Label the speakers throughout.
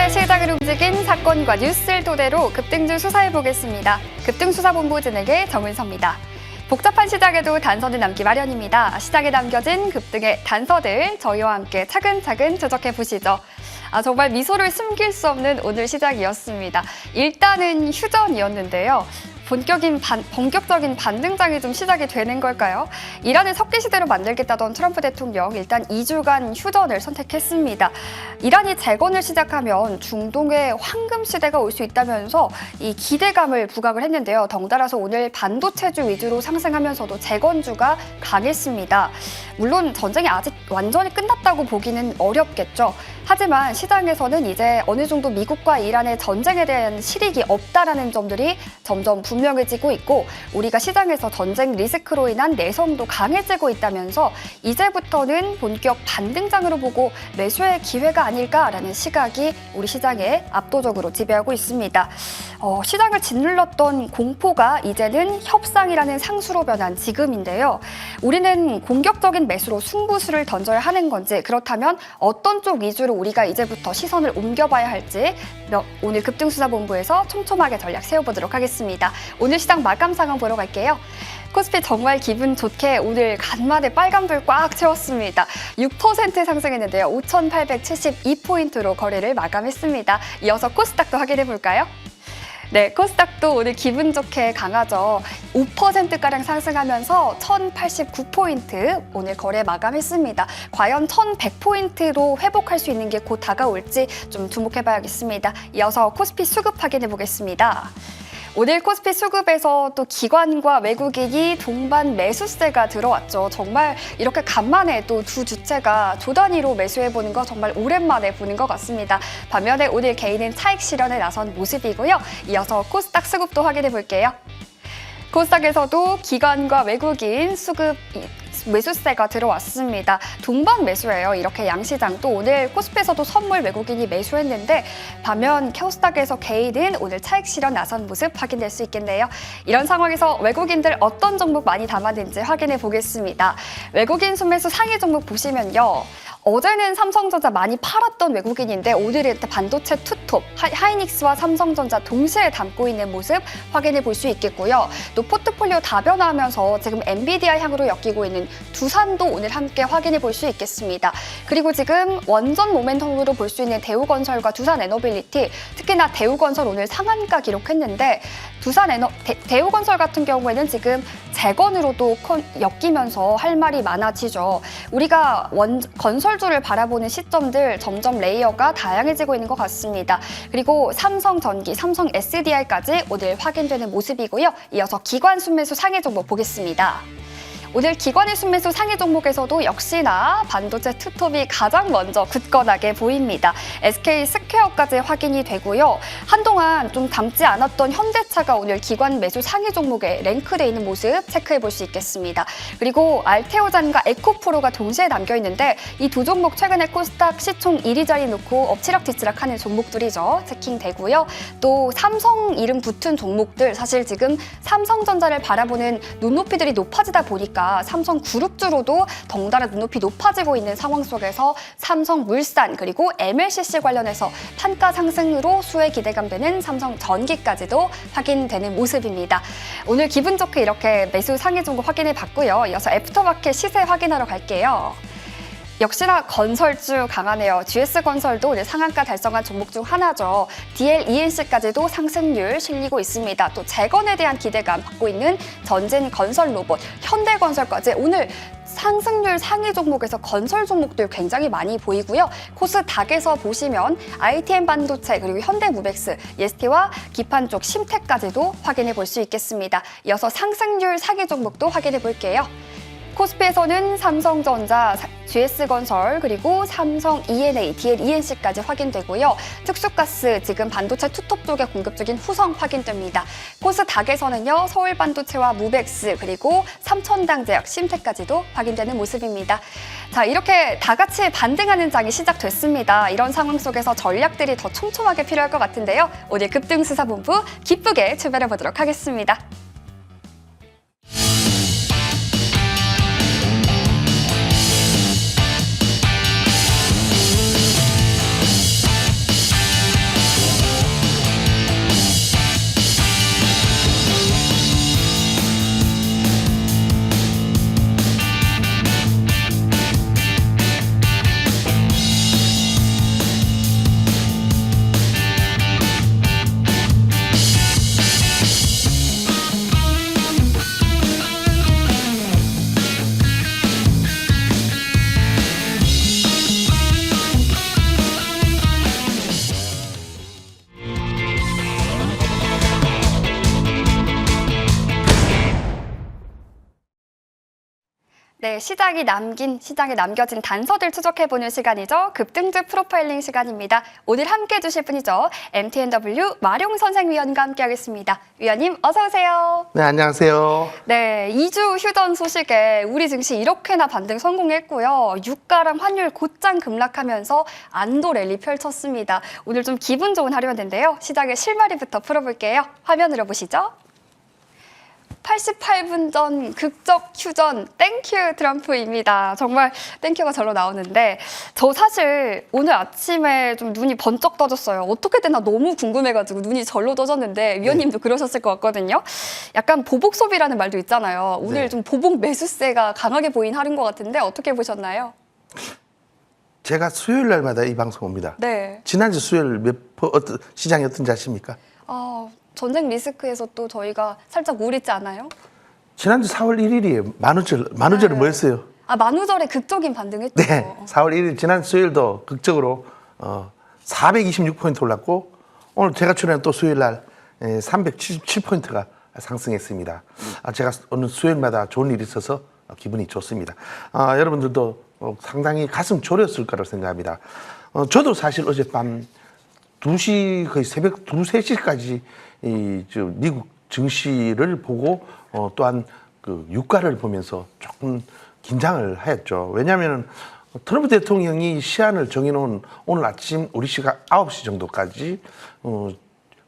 Speaker 1: 오늘의 시장을 움직인 사건과 뉴스를 토대로 급등주 수사해보겠습니다. 급등수사본부 진행의 정은서입니다. 복잡한 시장에도 단서는 남기 마련입니다. 시장에 남겨진 급등의 단서들 저희와 함께 차근차근 추적해보시죠. 정말 미소를 숨길 수 없는 오늘 시장이었습니다. 일단은 휴전이었는데요. 본격적인 반등장이 좀 시작이 되는 걸까요? 이란을 석기시대로 만들겠다던 트럼프 대통령 일단 2주간 휴전을 선택했습니다. 이란이 재건을 시작하면 중동의 황금시대가 올 수 있다면서 이 기대감을 부각을 했는데요. 덩달아서 오늘 반도체주 위주로 상승하면서도 재건주가 강했습니다. 물론 전쟁이 아직 완전히 끝났다고 보기는 어렵겠죠. 하지만 시장에서는 이제 어느 정도 미국과 이란의 전쟁에 대한 실익이 없다라는 점들이 점점 분명해지고 있고 우리가 시장에서 전쟁 리스크로 인한 내성도 강해지고 있다면서 이제부터는 본격 반등장으로 보고 매수의 기회가 아닐까라는 시각이 우리 시장에 압도적으로 지배하고 있습니다. 시장을 짓눌렀던 공포가 이제는 협상이라는 상수로 변한 지금인데요. 우리는 공격적인 매수로 승부수를 던져야 하는 건지 그렇다면 어떤 쪽 위주로 우리가 이제부터 시선을 옮겨봐야 할지 오늘 급등수사본부에서 촘촘하게 전략 세워보도록 하겠습니다. 오늘 시장 마감 상황 보러 갈게요. 코스피 정말 기분 좋게 오늘 간만에 빨간불 꽉 채웠습니다. 6% 상승했는데요. 5,872포인트로 거래를 마감했습니다. 이어서 코스닥도 확인해 볼까요? 네, 코스닥도 오늘 기분 좋게 강하죠. 5%가량 상승하면서 1,089포인트 오늘 거래 마감했습니다. 과연 1,100포인트로 회복할 수 있는 게 곧 다가올지 좀 주목해봐야겠습니다. 이어서 코스피 수급 확인해 보겠습니다. 오늘 코스피 수급에서 또 기관과 외국인이 동반 매수세가 들어왔죠. 정말 이렇게 간만에 또 두 주체가 조 단위로 매수해보는 거 정말 오랜만에 보는 것 같습니다. 반면에 오늘 개인은 차익 실현에 나선 모습이고요. 이어서 코스닥 수급도 확인해 볼게요. 코스닥에서도 기관과 외국인 수급 매수세가 들어왔습니다. 동반 매수예요. 이렇게 양시장 또 오늘 코스피에서도 선물 외국인이 매수했는데 반면 코스닥에서 개인은 오늘 차익 실현 나선 모습 확인될 수 있겠네요. 이런 상황에서 외국인들 어떤 종목 많이 담았는지 확인해 보겠습니다. 외국인 순매수 상위 종목 보시면요. 어제는 삼성전자 많이 팔았던 외국인인데 오늘은 반도체 투톱, 하이닉스와 삼성전자 동시에 담고 있는 모습 확인해 볼 수 있겠고요. 또 포트폴리오 다변화하면서 지금 엔비디아 향으로 엮이고 있는 두산도 오늘 함께 확인해 볼 수 있겠습니다. 그리고 지금 원전 모멘텀으로 볼 수 있는 대우건설과 두산에너빌리티, 특히나 대우건설 오늘 상한가 기록했는데 대우건설 같은 경우에는 지금 재건으로도 엮이면서 할 말이 많아지죠. 우리가 건설주를 바라보는 시점들 점점 레이어가 다양해지고 있는 것 같습니다. 그리고 삼성전기, 삼성 SDI까지 오늘 확인되는 모습이고요. 이어서 기관 순매수 상위 종목 보겠습니다. 오늘 기관의 순매수 상위 종목에서도 역시나 반도체 투톱이 가장 먼저 굳건하게 보입니다. SK 스퀘어까지 확인이 되고요. 한동안 좀 담지 않았던 현대차가 오늘 기관 매수 상위 종목에 랭크되어 있는 모습 체크해 볼 수 있겠습니다. 그리고 알테오잔과 에코프로가 동시에 담겨 있는데 이 두 종목 최근에 코스닥 시총 1위 자리 놓고 엎치락뒤치락 하는 종목들이죠. 체킹되고요. 또 삼성 이름 붙은 종목들 사실 지금 삼성전자를 바라보는 눈높이들이 높아지다 보니까 삼성 그룹주로도 덩달아 눈높이 높아지고 있는 상황 속에서 삼성물산 그리고 MLCC 관련해서 판가 상승으로 수혜 기대감 되는 삼성전기까지도 확인되는 모습입니다. 오늘 기분 좋게 이렇게 매수 상위 종목 확인해 봤고요. 이어서 애프터마켓 시세 확인하러 갈게요. 역시나 건설주 강하네요. GS건설도 오늘 상한가 달성한 종목 중 하나죠. DL-ENC까지도 상승률 실리고 있습니다. 또 재건에 대한 기대감 받고 있는 전진건설로봇, 현대건설까지 오늘 상승률 상위 종목에서 건설 종목들 굉장히 많이 보이고요. 코스닥에서 보시면 ITM 반도체 그리고 현대무벡스, 예스티와 기판 쪽 심텍까지도 확인해 볼 수 있겠습니다. 이어서 상승률 상위 종목도 확인해 볼게요. 코스피에서는 삼성전자, GS건설, 그리고 삼성 E&A, DL-ENC까지 확인되고요. 특수가스, 지금 반도체 투톱 쪽에 공급 중인 후성 확인됩니다. 코스닥에서는요, 서울반도체와 무벡스, 그리고 삼천당제약, 심텍까지도 확인되는 모습입니다. 자, 이렇게 다 같이 반등하는 장이 시작됐습니다. 이런 상황 속에서 전략들이 더 촘촘하게 필요할 것 같은데요. 오늘 급등수사본부 기쁘게 출발해 보도록 하겠습니다. 네, 시장에 남겨진 단서들 추적해보는 시간이죠. 급등주 프로파일링 시간입니다. 오늘 함께해 주실 분이죠. MTNW 마룡 선생위원과 함께하겠습니다. 위원님 어서 오세요.
Speaker 2: 네, 안녕하세요.
Speaker 1: 네, 2주 휴전 소식에 우리 증시 이렇게나 반등 성공했고요. 유가랑 환율 곧장 급락하면서 안도 랠리 펼쳤습니다. 오늘 좀 기분 좋은 하루였는데요. 시장의 실마리부터 풀어볼게요. 화면으로 보시죠. 88분 전 극적 휴전 땡큐 트럼프입니다. 정말 땡큐가 절로 나오는데 저 사실 오늘 아침에 좀 눈이 번쩍 떠졌어요. 어떻게 되나 너무 궁금해가지고 눈이 절로 떠졌는데 위원님도 그러셨을 것 같거든요. 약간 보복 소비라는 말도 있잖아요. 오늘
Speaker 2: 네.
Speaker 1: 좀 보복 매수세가 강하게 보인 하루인 것 같은데 어떻게 보셨나요?
Speaker 2: 제가 수요일 날마다 이 방송 옵니다.
Speaker 1: 네.
Speaker 2: 지난주 수요일 시장이 어떤지 아십니까?
Speaker 1: 전쟁 리스크에서 또 저희가 살짝 우울했지 않아요?
Speaker 2: 지난주 4월 1일이에요. 만우절에
Speaker 1: 네.
Speaker 2: 뭐였어요?
Speaker 1: 만우절에 극적인 반등했죠.
Speaker 2: 네, 4월 1일 지난 수요일도 극적으로 426포인트 올랐고 오늘 제가 출연한 또 수요일 날 377포인트가 상승했습니다. 제가 오늘 수요일마다 좋은 일이 있어서 기분이 좋습니다. 여러분들도 상당히 가슴 졸였을 거라고 생각합니다. 저도 사실 어젯밤 2시 거의 새벽 2, 3시까지 미국 증시를 보고 또한 그 유가를 보면서 조금 긴장을 하였죠. 왜냐하면 트럼프 대통령이 시한을 정해놓은 오늘 아침 우리 시각 9시 정도까지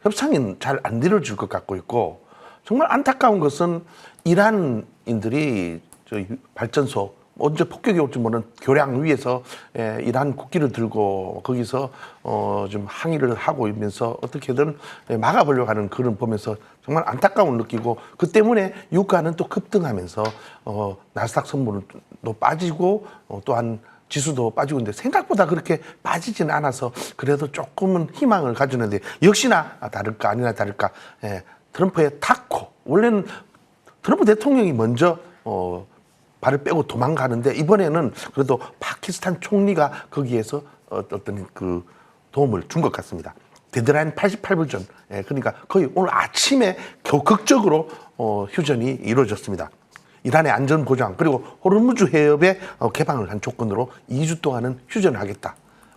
Speaker 2: 협상이 잘 안 이루어질 것 같고 있고 정말 안타까운 것은 이란인들이 발전소 언제 폭격이 올지 모르는 교량 위에서 이란 국기를 들고 거기서 좀 항의를 하고 있면서 어떻게든 막아보려고 하는 그런 보면서 정말 안타까움을 느끼고 그 때문에 유가는 또 급등하면서 나스닥 선물도 빠지고 또한 지수도 빠지고 있는데 생각보다 그렇게 빠지지는 않아서 그래도 조금은 희망을 가지는데 역시나 다를까 아니나 다를까 트럼프의 타코 원래는 트럼프 대통령이 먼저 발을 빼고 도망가는데 이번에는 그래도 파키스탄 총리가 거기에서 어떤 그 도움을 준 것 같습니다. 데드라인 88분 전, 그러니까 거의 오늘 아침에 겨우 극적으로 휴전이 이루어졌습니다. 이란의 안전 보장 그리고 호르무즈 해협의 개방을 한 조건으로 2주 동안은 휴전을 하겠다.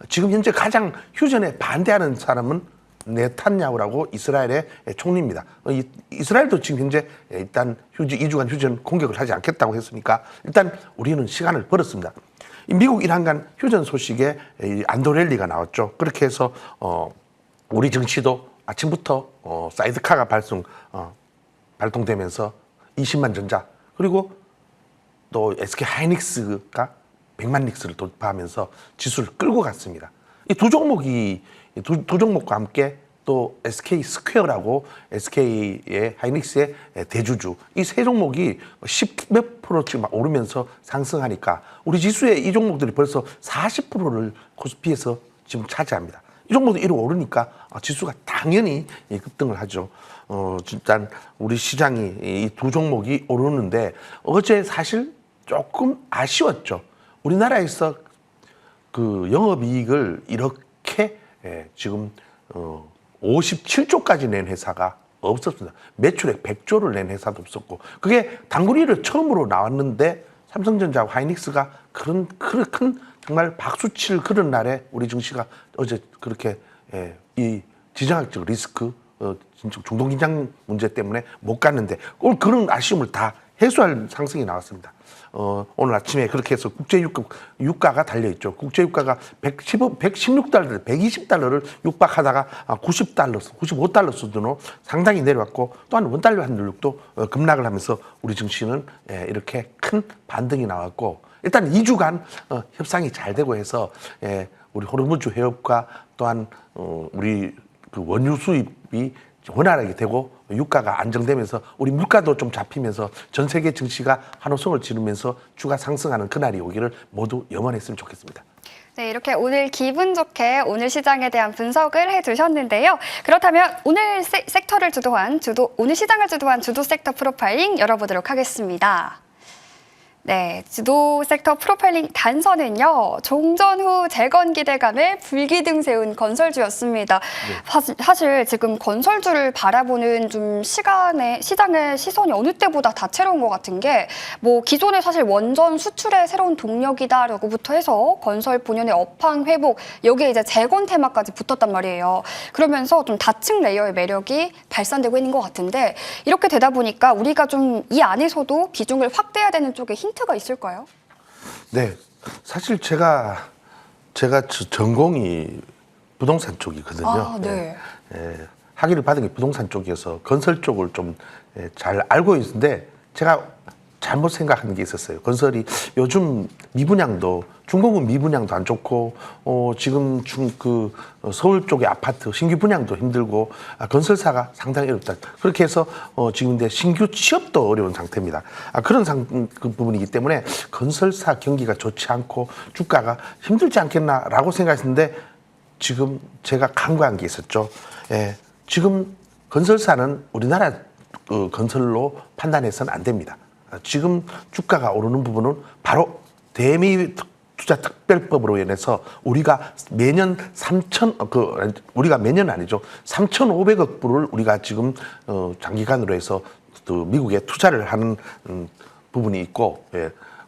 Speaker 2: 지금 현재 가장 휴전에 반대하는 사람은 네탄야후라고 이스라엘의 총리입니다. 이스라엘도 지금 현재 일단 2주간 휴전 공격을 하지 않겠다고 했으니까 일단 우리는 시간을 벌었습니다. 미국 이란 간 휴전 소식에 안도 랠리가 나왔죠. 그렇게 해서 우리 증시도 아침부터 사이드카가 발동되면서 20만 전자 그리고 또 SK 하이닉스가 100만 닉스를 돌파하면서 지수를 끌고 갔습니다. 이 두 종목과 함께 또 SK 스퀘어라고 SK의 하이닉스의 대주주 이 세 종목이 10몇 프로씩 막 오르면서 상승하니까 우리 지수의 이 종목들이 벌써 40%를 코스피에서 지금 차지합니다. 이 종목도 이렇게 오르니까 지수가 당연히 급등을 하죠. 진짜 우리 시장이 이 두 종목이 오르는데 어제 사실 조금 아쉬웠죠. 우리나라에서 그 영업이익을 이렇게 지금 57조까지 낸 회사가 없었습니다. 매출액 100조를 낸 회사도 없었고 그게 당구리를 처음으로 나왔는데 삼성전자와 하이닉스가 그런 큰 정말 박수칠 그런 날에 우리 증시가 어제 그렇게 이 지정학적 리스크 중동 긴장 문제 때문에 못 갔는데 오늘 그런 아쉬움을 다 해소할 상승이 나왔습니다. 오늘 아침에 그렇게 해서 국제 유가가 달려있죠. 국제 유가가 116달러, 120달러를 육박하다가 90달러, 95달러 수준으로 상당히 내려왔고 또한 원달러 환율도 급락을 하면서 우리 증시는 이렇게 큰 반등이 나왔고 일단 2주간 협상이 잘 되고 해서 우리 호르무즈 해협과 또한 우리 그 원유 수입이 원활하게 되고 유가가 안정되면서 우리 물가도 좀 잡히면서 전 세계 증시가 환호성을 지르면서 주가 상승하는 그날이 오기를 모두 염원했으면 좋겠습니다.
Speaker 1: 네, 이렇게 오늘 기분 좋게 오늘 시장에 대한 분석을 해주셨는데요. 그렇다면 오늘 섹터를 오늘 시장을 주도한 주도 섹터 프로파일링 열어보도록 하겠습니다. 네, 지도 섹터 프로파일링 단서는요, 종전 후 재건 기대감에 불기등 세운 건설주였습니다. 사실 지금 건설주를 바라보는 좀 시장의 시선이 어느 때보다 다채로운 것 같은 게, 뭐 기존에 사실 원전 수출의 새로운 동력이다라고부터 해서 건설 본연의 업황 회복, 여기에 이제 재건 테마까지 붙었단 말이에요. 그러면서 좀 다층 레이어의 매력이 발산되고 있는 것 같은데, 이렇게 되다 보니까 우리가 좀 이 안에서도 비중을 확대해야 되는 쪽에 힌트가 있을까요?
Speaker 2: 네, 사실 제가 전공이 부동산 쪽이거든요.
Speaker 1: 아, 네.
Speaker 2: 학위를 받은 게 부동산 쪽이어서 건설 쪽을 좀 잘 알고 있는데 제가 잘못 생각하는 게 있었어요. 건설이 요즘 미분양도 중공은 미분양도 안 좋고 지금 서울 쪽의 아파트 신규 분양도 힘들고 건설사가 상당히 어렵다. 그렇게 해서 지금 근데 신규 취업도 어려운 상태입니다. 그런 그 부분이기 때문에 건설사 경기가 좋지 않고 주가가 힘들지 않겠나라고 생각했는데 지금 제가 간과한 게 있었죠. 지금 건설사는 우리나라 건설로 판단해서는 안 됩니다. 지금 주가가 오르는 부분은 바로 대미 투자 특별법으로 인해서 우리가 매년 우리가 매년 아니죠. 3,500억 불을 우리가 지금 장기간으로 해서 또 미국에 투자를 하는 부분이 있고,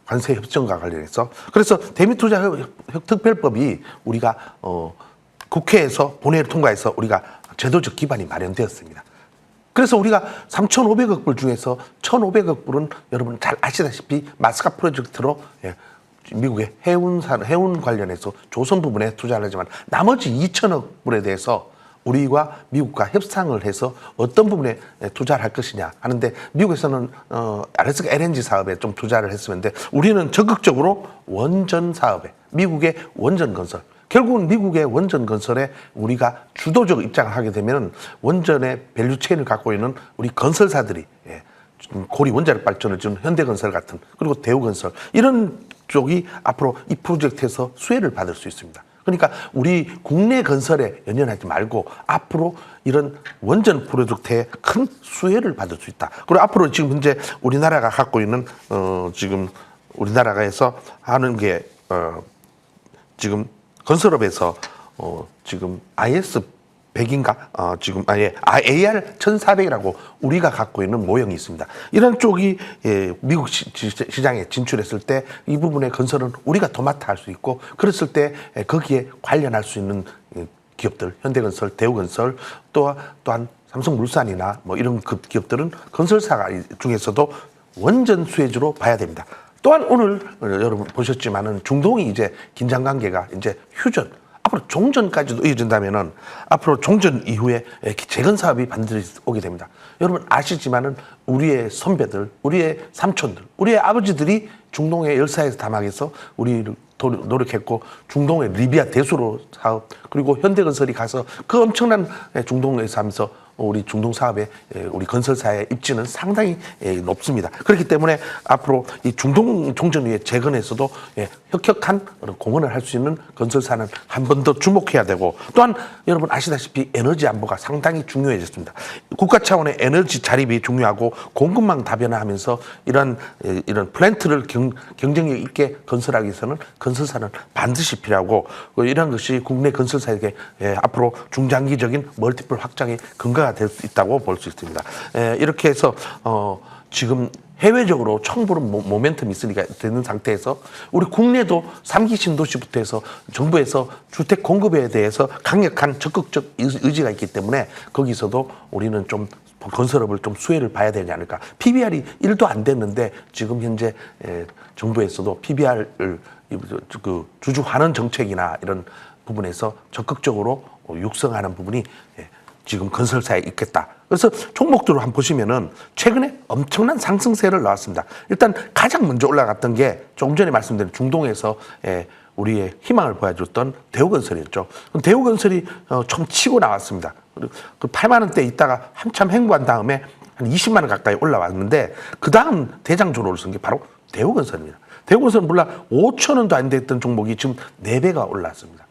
Speaker 2: 관세 협정과 관련해서 그래서 대미 투자 특별법이 우리가 국회에서 본회의를 통과해서 우리가 제도적 기반이 마련되었습니다. 그래서 우리가 3,500억 불 중에서 1,500억 불은 여러분 잘 아시다시피 마스카 프로젝트로 미국의 해운 관련해서 조선 부분에 투자를 하지만 나머지 2,000억 불에 대해서 우리와 미국과 협상을 해서 어떤 부분에 투자를 할 것이냐 하는데 미국에서는 알래스카 LNG 사업에 좀 투자를 했었는데 우리는 적극적으로 원전 사업에 미국의 원전 건설 결국은 미국의 원전 건설에 우리가 주도적 입장을 하게 되면 원전의 밸류체인을 갖고 있는 우리 건설사들이 고리 원자력 발전을 지금 현대건설 같은 그리고 대우건설 이런 쪽이 앞으로 이 프로젝트에서 수혜를 받을 수 있습니다. 그러니까 우리 국내 건설에 연연하지 말고 앞으로 이런 원전 프로젝트에 큰 수혜를 받을 수 있다. 그리고 앞으로 지금 현재 우리나라가 갖고 있는 지금 우리나라에서 하는 게 지금 건설업에서 지금 IS 100인가 지금 AR 1400이라고 우리가 갖고 있는 모형이 있습니다. 이런 쪽이 미국 시장에 진출했을 때 이 부분의 건설은 우리가 도맡아 할 수 있고 그랬을 때 거기에 관련할 수 있는 기업들 현대건설, 대우건설 또한 삼성물산이나 뭐 이런 기업들은 건설사가 중에서도 원전 수혜주로 봐야 됩니다. 또한 오늘 여러분 보셨지만은 중동이 이제 긴장 관계가 이제 휴전 앞으로 종전까지도 이어진다면은 앞으로 종전 이후에 재건 사업이 반드시 오게 됩니다. 여러분 아시지만은 우리의 선배들, 우리의 삼촌들, 우리의 아버지들이 중동의 열사에서 담하게서 우리를 노력했고 중동의 리비아 대수로 사업 그리고 현대건설이 가서 그 엄청난 중동에서 하면서 우리 중동 사업에 우리 건설사의 입지는 상당히 높습니다. 그렇기 때문에 앞으로 이 중동 종전 후에 재건에서도 혁혁한 공헌을 할 수 있는 건설사는 한 번 더 주목해야 되고 또한 여러분 아시다시피 에너지 안보가 상당히 중요해졌습니다. 국가 차원의 에너지 자립이 중요하고 공급망 다변화하면서 이런 플랜트를 경쟁력 있게 건설하기 위해서는 건설사는 반드시 필요하고 이런 것이 국내 건설사에게 앞으로 중장기적인 멀티플 확장의 근거가 될 수 있다고 볼 수 있습니다. 이렇게 해서 지금 해외적으로 청부는 모멘텀이 있으니까 되는 상태에서 우리 국내도 3기 신도시부터 해서 정부에서 주택 공급에 대해서 강력한 적극적 의지가 있기 때문에 거기서도 우리는 좀 건설업을 좀 수혜를 봐야 되지 않을까. PBR이 1도 안 됐는데 지금 현재 정부에서도 PBR을 주주 환원 정책이나 이런 부분에서 적극적으로 육성하는 부분이 지금 건설사에 있겠다. 그래서 종목들을 한번 보시면은 최근에 엄청난 상승세를 나왔습니다. 일단 가장 먼저 올라갔던 게 조금 전에 말씀드린 중동에서 우리의 희망을 보여줬던 대우건설이었죠. 대우건설이 좀 치고 나왔습니다. 그 8만 원대 있다가 한참 횡보한 다음에 한 20만 원 가까이 올라왔는데 그 다음 대장주로 오른 게 바로 대우건설입니다. 대우건설은 몰라 5천 원도 안 됐던 종목이 지금 4배가 올랐습니다.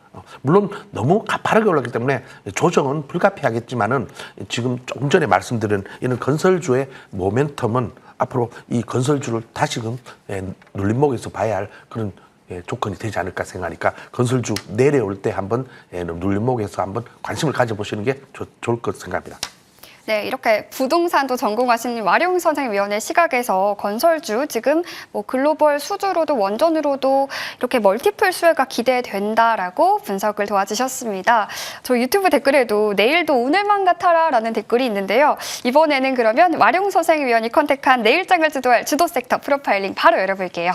Speaker 2: 물론 너무 가파르게 올랐기 때문에 조정은 불가피하겠지만은 지금 조금 전에 말씀드린 이런 건설주의 모멘텀은 앞으로 이 건설주를 다시금 눌림목에서 봐야 할 그런 조건이 되지 않을까 생각하니까 건설주 내려올 때 한번 눌림목에서 한번 관심을 가져보시는 게 좋을 것 생각합니다.
Speaker 1: 네, 이렇게 부동산도 전공하신 와룡 선생위원의 시각에서 건설주 지금 뭐 글로벌 수주로도 원전으로도 이렇게 멀티플 수혜가 기대된다라고 분석을 도와주셨습니다. 저 유튜브 댓글에도 내일도 오늘만 같아라라는 댓글이 있는데요. 이번에는 그러면 와룡 선생위원이 컨택한 내일장을 주도할 주도 섹터 프로파일링 바로 열어볼게요.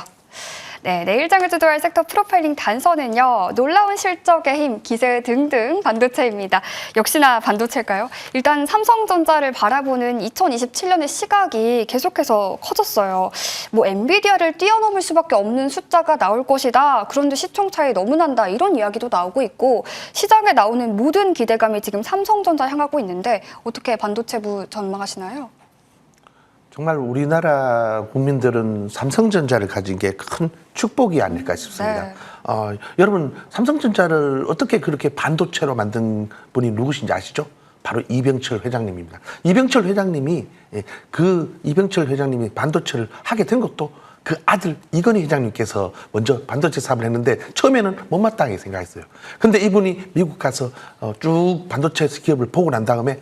Speaker 1: 네, 내일장을 주도할 섹터 프로파일링 단서는요. 놀라운 실적의 힘, 기세 등등 반도체입니다. 역시나 반도체일까요? 일단 삼성전자를 바라보는 2027년의 시각이 계속해서 커졌어요. 뭐 엔비디아를 뛰어넘을 수밖에 없는 숫자가 나올 것이다. 그런데 시총 차이 너무 난다. 이런 이야기도 나오고 있고 시장에 나오는 모든 기대감이 지금 삼성전자 향하고 있는데 어떻게 반도체부 전망하시나요?
Speaker 2: 정말 우리나라 국민들은 삼성전자를 가진 게 큰 축복이 아닐까 싶습니다.
Speaker 1: 네.
Speaker 2: 여러분 삼성전자를 어떻게 그렇게 반도체로 만든 분이 누구신지 아시죠? 바로 이병철 회장님입니다. 이병철 회장님이 반도체를 하게 된 것도 그 아들 이건희 회장님께서 먼저 반도체 사업을 했는데 처음에는 못마땅하게 생각했어요. 근데 이분이 미국 가서 쭉 반도체 기업을 보고 난 다음에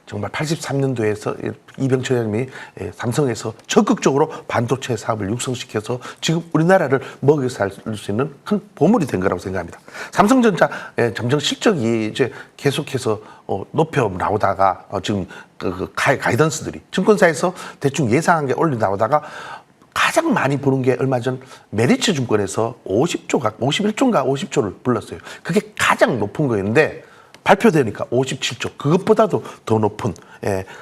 Speaker 2: 정말 83년도에서 이병철 회장님이 삼성에서 적극적으로 반도체 사업을 육성시켜서 지금 우리나라를 먹여 살 수 있는 큰 보물이 된 거라고 생각합니다. 삼성전자 점점 실적이 이제 계속해서 높여 나오다가 지금 그 가이던스들이 증권사에서 대충 예상한 게 올려 나오다가 가장 많이 부른 게 얼마 전 메리츠 증권에서 51조인가 50조를 불렀어요. 그게 가장 높은 거였는데 발표되니까 57조, 그것보다도 더 높은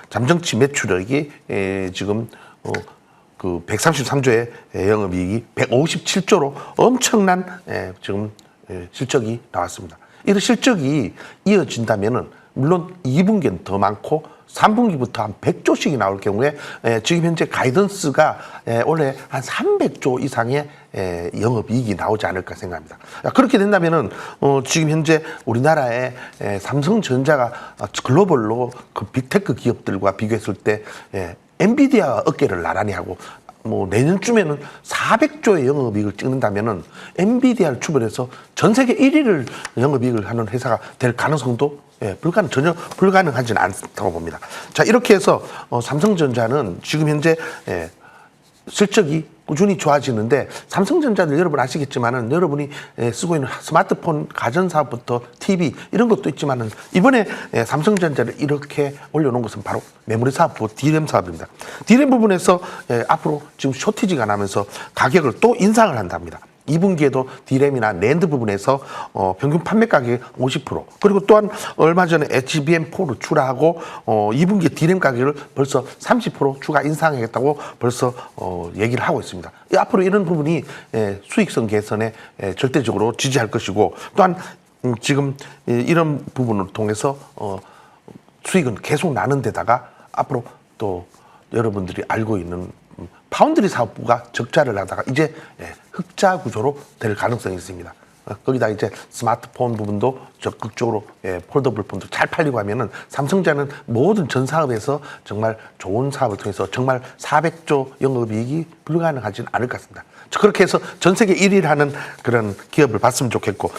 Speaker 2: 잠정치 매출액이 지금 그 133조의 영업이익이 157조로 엄청난 지금 실적이 나왔습니다. 이런 실적이 이어진다면은 물론 2분기는 더 많고 3분기부터 한 100조씩이 나올 경우에 지금 현재 가이던스가 올해 한 300조 이상의 영업이익이 나오지 않을까 생각합니다. 그렇게 된다면은 지금 현재 우리나라의 삼성전자가 글로벌로 그 빅테크 기업들과 비교했을 때 엔비디아 어깨를 나란히 하고 뭐 내년쯤에는 400조의 영업이익을 찍는다면은 엔비디아를 추월해서 전 세계 1위를 영업이익을 하는 회사가 될 가능성도 전혀 불가능하지는 않다고 봅니다. 자, 이렇게 해서 삼성전자는 지금 현재 실적이 꾸준히 좋아지는데 삼성전자는 여러분 아시겠지만은 여러분이 쓰고 있는 스마트폰 가전사업부터 TV 이런 것도 있지만은 이번에 삼성전자를 이렇게 올려놓은 것은 바로 메모리 사업부 DRAM 사업입니다. DRAM 부분에서 앞으로 지금 쇼티지가 나면서 가격을 또 인상을 한답니다. 2분기에도 D램이나 낸드 부분에서 평균 판매 가격이 50% 그리고 또한 얼마 전에 HBM4를 출하하고 2분기 D램 가격을 벌써 30% 추가 인상하겠다고 벌써 얘기를 하고 있습니다. 앞으로 이런 부분이 수익성 개선에 절대적으로 지지할 것이고 또한 지금 이런 부분을 통해서 수익은 계속 나는 데다가 앞으로 또 여러분들이 알고 있는 파운드리 사업부가 적자를 하다가 이제 흑자 구조로 될 가능성이 있습니다. 거기다 이제 스마트폰 부분도 적극적으로 폴더블 폰도 잘 팔리고 하면은 삼성전자는 모든 전 사업에서 정말 좋은 사업을 통해서 정말 400조 영업이익이 불가능하지는 않을 것 같습니다. 그렇게 해서 전 세계 1위를 하는 그런 기업을 봤으면 좋겠고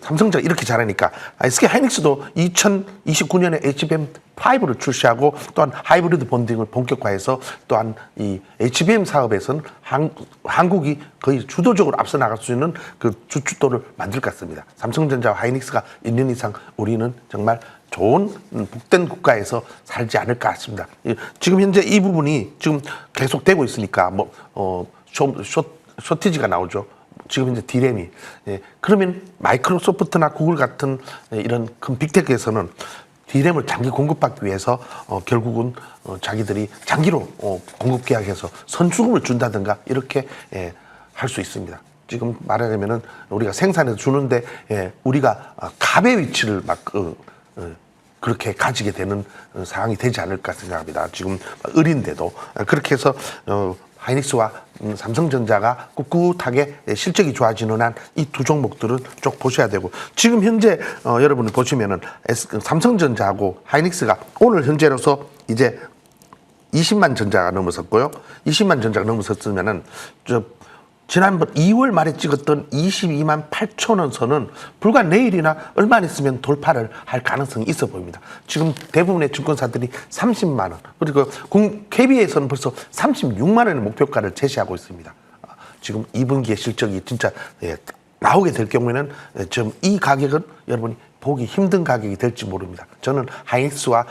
Speaker 2: 삼성전자 이렇게 잘하니까 SK 하이닉스도 2029년에 HBM5를 출시하고 또한 하이브리드 본딩을 본격화해서 또한 이 HBM 사업에서는 한국이 거의 주도적으로 앞서 나갈 수 있는 그 주춧돌을 만들 것 같습니다. 삼성전자와 하이닉스가 1년 이상 우리는 정말 좋은 복된 국가에서 살지 않을까 싶습니다. 지금 현재 이 부분이 지금 계속되고 있으니까 쇼티지가 나오죠. 지금 이제 D램이 그러면 마이크로소프트나 구글 같은 이런 큰 빅테크에서는 D램을 장기 공급받기 위해서 결국은 자기들이 장기로 공급 계약해서 선수금을 준다든가 이렇게 할 수 있습니다. 지금 말하자면은 우리가 생산해서 주는데 우리가 갑의 위치를 막 그렇게 가지게 되는 상황이 되지 않을까 생각합니다. 지금 을인데도 그렇게 해서 하이닉스와 삼성전자가 꿋꿋하게 실적이 좋아지는 한 이 두 종목들은 쭉 보셔야 되고 지금 현재 여러분이 보시면은 삼성전자하고 하이닉스가 오늘 현재로서 이제 20만 전자가 넘어섰고요. 20만 전자가 넘어섰으면은 지난번 2월 말에 찍었던 22만 8천 원 선은 불과 내일이나 얼마 안 있으면 돌파를 할 가능성이 있어 보입니다. 지금 대부분의 증권사들이 30만 원, 그리고 KB에서는 벌써 36만 원의 목표가를 제시하고 있습니다. 지금 2분기의 실적이 진짜 나오게 될 경우에는 지금 이 가격은 여러분이 보기 힘든 가격이 될지 모릅니다. 저는 하이닉스와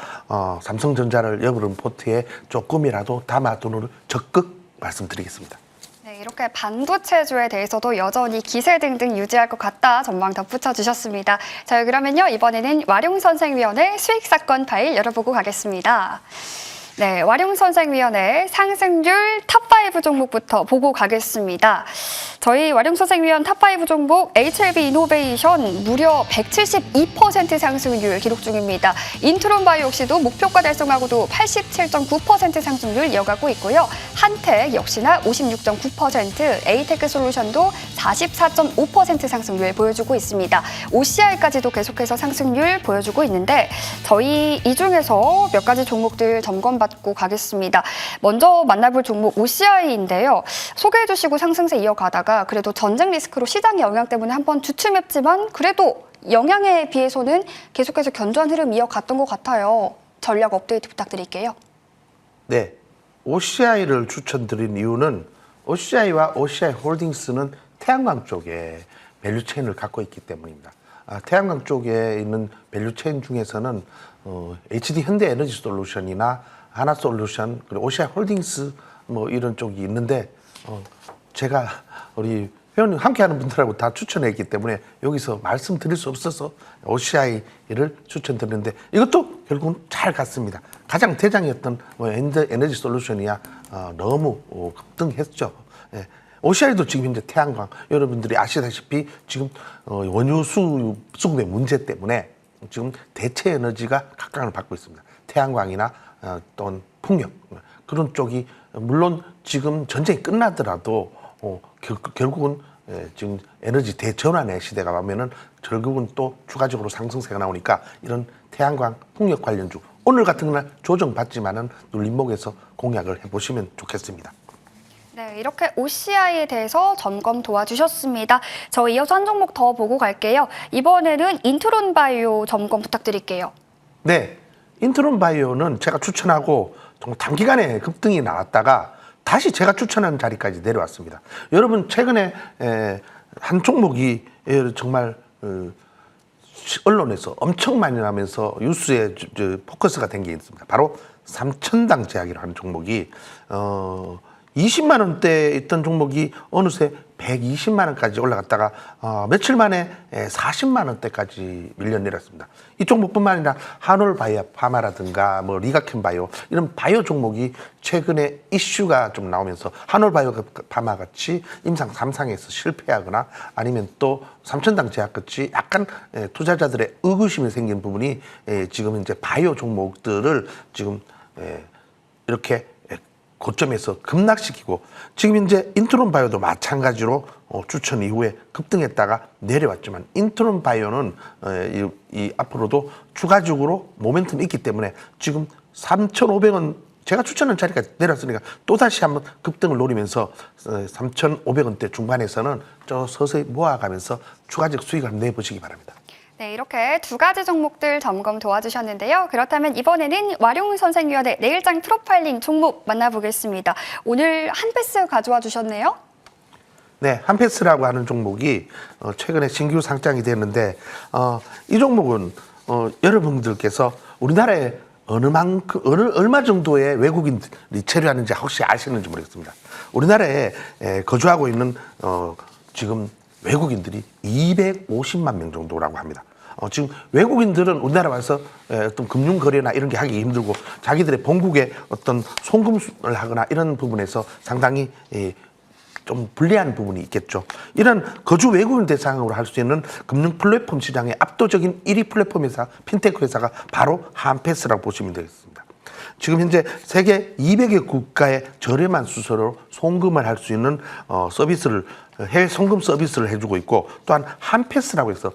Speaker 2: 삼성전자를 여러분 포트에 조금이라도 담아두는 적극 말씀드리겠습니다.
Speaker 1: 네, 이렇게 반도체주에 대해서도 여전히 기세 등등 유지할 것 같다 전망 덧붙여 주셨습니다. 자, 그러면요 이번에는 와룡선생위원회 수익사건 파일 열어보고 가겠습니다. 네, 와룡선생위원회 상승률 탑5 종목부터 보고 가겠습니다. 저희 와룡선생위원 탑5 종목 HLB 이노베이션 무려 172% 상승률 기록 중입니다. 인트론바이오 역시도 목표가 달성하고도 87.9% 상승률 이어가고 있고요. 한택 역시나 56.9%, 에이테크솔루션도 44.5% 상승률 보여주고 있습니다. OCI까지도 계속해서 상승률 보여주고 있는데 저희 이 중에서 몇 가지 종목들 점검받고 가겠습니다. 먼저 만나볼 종목 OCI인데요. 소개해 주시고 상승세 이어가다가 그래도 전쟁 리스크로 시장의 영향 때문에 한번 주춤했지만 그래도 영향에 비해서는 계속해서 견조한 흐름 이어갔던 것 같아요. 전략 업데이트 부탁드릴게요.
Speaker 2: 네, OCI를 추천드린 이유는 OCI와 OCI 홀딩스는 태양광 쪽에 밸류체인을 갖고 있기 때문입니다. 태양광 쪽에 있는 밸류체인 중에서는 HD 현대에너지솔루션이나 하나솔루션, 그리고 OCI 홀딩스 뭐 이런 쪽이 있는데 제가 우리 회원님 함께하는 분들하고 다 추천했기 때문에 여기서 말씀드릴 수 없어서 OCI를 추천드렸는데 이것도 결국은 잘 갔습니다. 가장 대장이었던 에너지 솔루션이야 너무 급등했죠. 예. OCI도 지금 현재 태양광 여러분들이 아시다시피 지금 원유 수급의 문제 때문에 지금 대체 에너지가 각광을 받고 있습니다. 태양광이나 또는 풍력 그런 쪽이 물론 지금 전쟁이 끝나더라도 결국은 지금 에너지 대전환의 시대가 오면은 결국은 또 추가적으로 상승세가 나오니까 이런 태양광 풍력 관련주 오늘 같은 날 조정받지만은 눌림목에서 공략을 해보시면 좋겠습니다.
Speaker 1: 네, 이렇게 OCI에 대해서 점검 도와주셨습니다. 저 이어서 한 종목 더 보고 갈게요. 이번에는 인트론바이오 점검 부탁드릴게요.
Speaker 2: 네, 인트론바이오는 제가 추천하고 정말 단기간에 급등이 나왔다가 다시 제가 추천한 자리까지 내려왔습니다. 여러분 최근에 한 종목이 정말 언론에서 엄청 많이 나면서 뉴스에 포커스가 된 게 있습니다. 바로 삼천당 제약이라는 하는 종목이 20만 원대에 있던 종목이 어느새 120만 원까지 올라갔다가 며칠 만에 40만 원대까지 밀려내렸습니다. 이 종목뿐만 아니라 한올바이오 파마라든가 뭐 리가켄바이오 이런 바이오 종목이 최근에 이슈가 좀 나오면서 한올바이오 파마 같이 임상 3상에서 실패하거나 아니면 또 삼천당 제약 같이 약간 투자자들의 의구심이 생긴 부분이 지금 이제 바이오 종목들을 지금 이렇게 고점에서 급락시키고 지금 이제 인트론바이오도 마찬가지로 추천 이후에 급등했다가 내려왔지만 인트론바이오는 이 앞으로도 추가적으로 모멘텀이 있기 때문에 지금 3,500원 제가 추천한 자리가 내렸으니까 또다시 한번 급등을 노리면서 3,500원대 중반에서는 저 서서히 모아가면서 추가적 수익을 내보시기 바랍니다.
Speaker 1: 네, 이렇게 두 가지 종목들 점검 도와주셨는데요. 그렇다면 이번에는 와룡선생위원회 내일장 프로파일링 종목 만나보겠습니다. 오늘 한패스 가져와 주셨네요.
Speaker 2: 네, 한패스라고 하는 종목이 최근에 신규 상장이 됐는데 이 종목은 여러분들께서 우리나라에 얼마 정도의 외국인들이 체류하는지 혹시 아시는지 모르겠습니다. 우리나라에 거주하고 있는 지금 외국인들이 250만 명 정도라고 합니다. 지금 외국인들은 우리나라 와서 어떤 금융 거래나 이런 게 하기 힘들고 자기들의 본국에 어떤 송금을 하거나 이런 부분에서 상당히 좀 불리한 부분이 있겠죠. 이런 거주 외국인 대상으로 할 수 있는 금융 플랫폼 시장의 압도적인 1위 플랫폼 회사, 핀테크 회사가 바로 한패스라고 보시면 되겠습니다. 지금 현재 세계 200여 국가의 저렴한 수수료로 송금을 할 수 있는 서비스를 해외 송금 서비스를 해주고 있고 또한 한패스라고 해서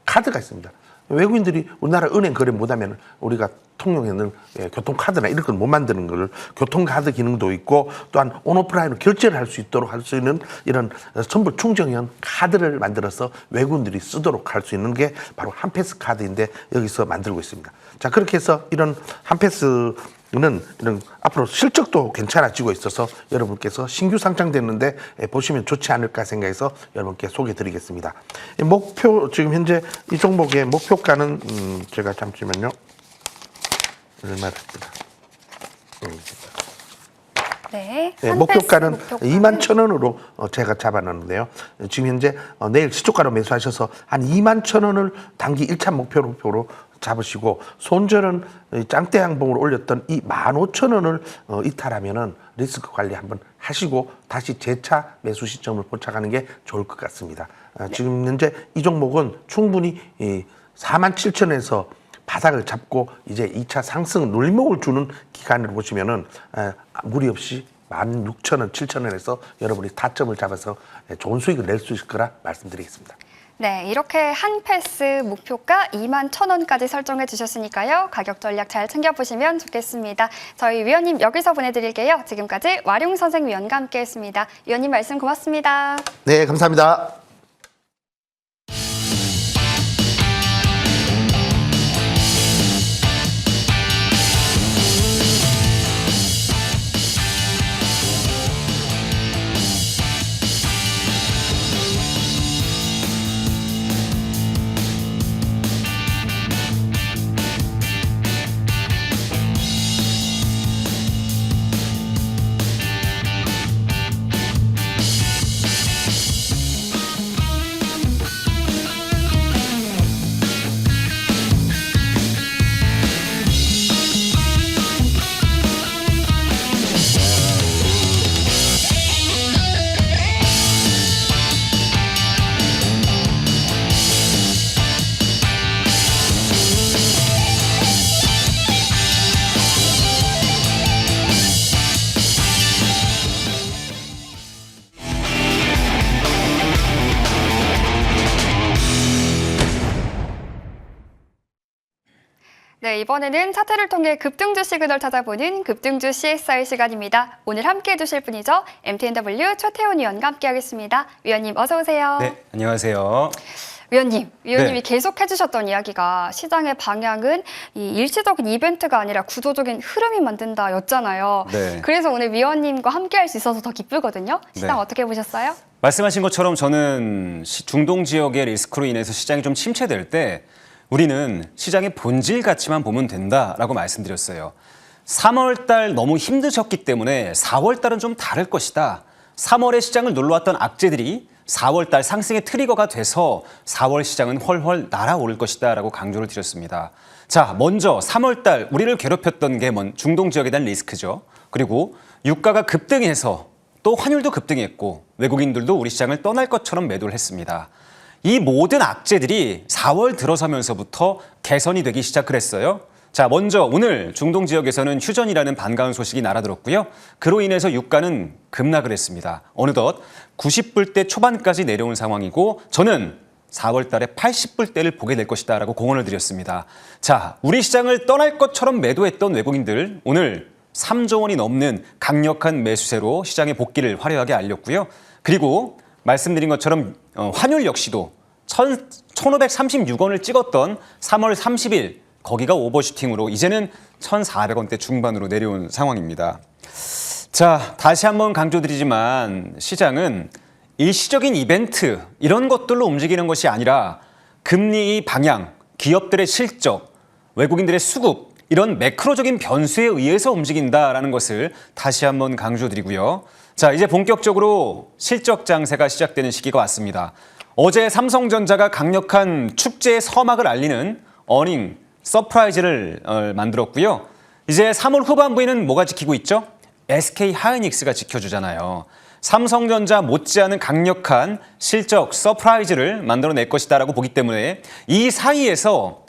Speaker 2: 카드가 있습니다. 외국인들이 우리나라 은행 거래 못하면 우리가 통용에는 교통카드나 이런 걸 못 만드는 걸 교통카드 기능도 있고 또한 온오프라인으로 결제를 할 수 있도록 할 수 있는 이런 선불 충전형 카드를 만들어서 외국인들이 쓰도록 할 수 있는 게 바로 한패스 카드인데 여기서 만들고 있습니다. 자, 그렇게 해서 이런 한패스는 이런 앞으로 실적도 괜찮아지고 있어서 여러분께서 신규 상장됐는데 보시면 좋지 않을까 생각해서 여러분께 소개해드리겠습니다. 목표 지금 현재 이 종목의 목표가는 제가 잠시만요. 얼마였습니다.
Speaker 1: 네,
Speaker 2: 네, 목표가는 21,000원으로 제가 잡아놨는데요. 지금 현재 내일 시초가로 매수하셔서 한 21,000원을 단기 1차 목표로 잡으시고 손절은 짱대 양봉을 올렸던 이 15,000원을 이탈하면은 리스크 관리 한번 하시고 다시 재차 매수 시점을 포착하는 게 좋을 것 같습니다. 지금 현재 이 종목은 충분히 47,000원에서 바닥을 잡고 이제 2차 상승 눌림목을 주는 기간으로 보시면은 무리 없이 16,000원, 7,000원에서 여러분이 타점을 잡아서 좋은 수익을 낼 수 있을 거라 말씀드리겠습니다.
Speaker 1: 네, 이렇게 한패스 목표가 21,000원까지 설정해 주셨으니까요. 가격 전략 잘 챙겨보시면 좋겠습니다. 저희 위원님 여기서 보내드릴게요. 지금까지 와룡선생위원과 함께했습니다. 위원님 말씀 고맙습니다.
Speaker 2: 네, 감사합니다.
Speaker 1: 네, 이번에는 차트를 통해 급등주 시그널 찾아보는 급등주 CSI 시간입니다. 오늘 함께해 주실 분이죠. MTNW 최태원 위원과 함께하겠습니다. 위원님 어서 오세요.
Speaker 3: 네, 안녕하세요.
Speaker 1: 위원님이
Speaker 3: 네.
Speaker 1: 계속 해주셨던 이야기가 시장의 방향은 이 일시적인 이벤트가 아니라 구조적인 흐름이 만든다였잖아요.
Speaker 3: 네.
Speaker 1: 그래서 오늘 위원님과 함께할 수 있어서 더 기쁘거든요. 시장
Speaker 3: 네.
Speaker 1: 어떻게 보셨어요?
Speaker 3: 말씀하신 것처럼 저는 중동 지역의 리스크로 인해서 시장이 좀 침체될 때 우리는 시장의 본질 가치만 보면 된다라고 말씀드렸어요. 3월 달 너무 힘드셨기 때문에 4월 달은 좀 다를 것이다. 3월에 시장을 놀러왔던 악재들이 4월 달 상승의 트리거가 돼서 4월 시장은 훨훨 날아오를 것이다 라고 강조를 드렸습니다. 자, 먼저 3월 달 우리를 괴롭혔던 게 중동 지역에 대한 리스크죠. 그리고 유가가 급등해서 또 환율도 급등했고 외국인들도 우리 시장을 떠날 것처럼 매도를 했습니다. 이 모든 악재들이 4월 들어서면서부터 개선이 되기 시작을 했어요. 자, 먼저 오늘 중동 지역에서는 휴전이라는 반가운 소식이 날아들었고요. 그로 인해서 유가는 급락을 했습니다. 어느덧 90불대 초반까지 내려온 상황이고 저는 4월 달에 80불대를 보게 될 것이다 라고 공언을 드렸습니다. 자, 우리 시장을 떠날 것처럼 매도했던 외국인들 오늘 3조 원이 넘는 강력한 매수세로 시장의 복귀를 화려하게 알렸고요. 그리고 말씀드린 것처럼 환율 역시도 1,536원을 찍었던 3월 30일 거기가 오버슈팅으로 이제는 1,400원대 중반으로 내려온 상황입니다. 자, 다시 한번 강조드리지만 시장은 일시적인 이벤트 이런 것들로 움직이는 것이 아니라 금리 방향, 기업들의 실적, 외국인들의 수급 이런 매크로적인 변수에 의해서 움직인다라는 것을 다시 한번 강조드리고요. 자, 이제 본격적으로 실적 장세가 시작되는 시기가 왔습니다. 어제 삼성전자가 강력한 축제의 서막을 알리는 어닝 서프라이즈를 만들었고요. 이제 3월 후반부에는 뭐가 지키고 있죠? SK 하이닉스가 지켜주잖아요. 삼성전자 못지않은 강력한 실적 서프라이즈를 만들어낼 것이다라고 보기 때문에 이 사이에서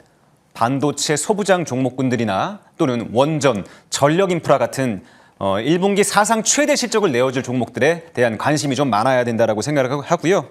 Speaker 3: 반도체 소부장 종목군들이나 또는 원전, 전력인프라 같은 1분기 사상 최대 실적을 내어줄 종목들에 대한 관심이 좀 많아야 된다라고 생각을 하고요.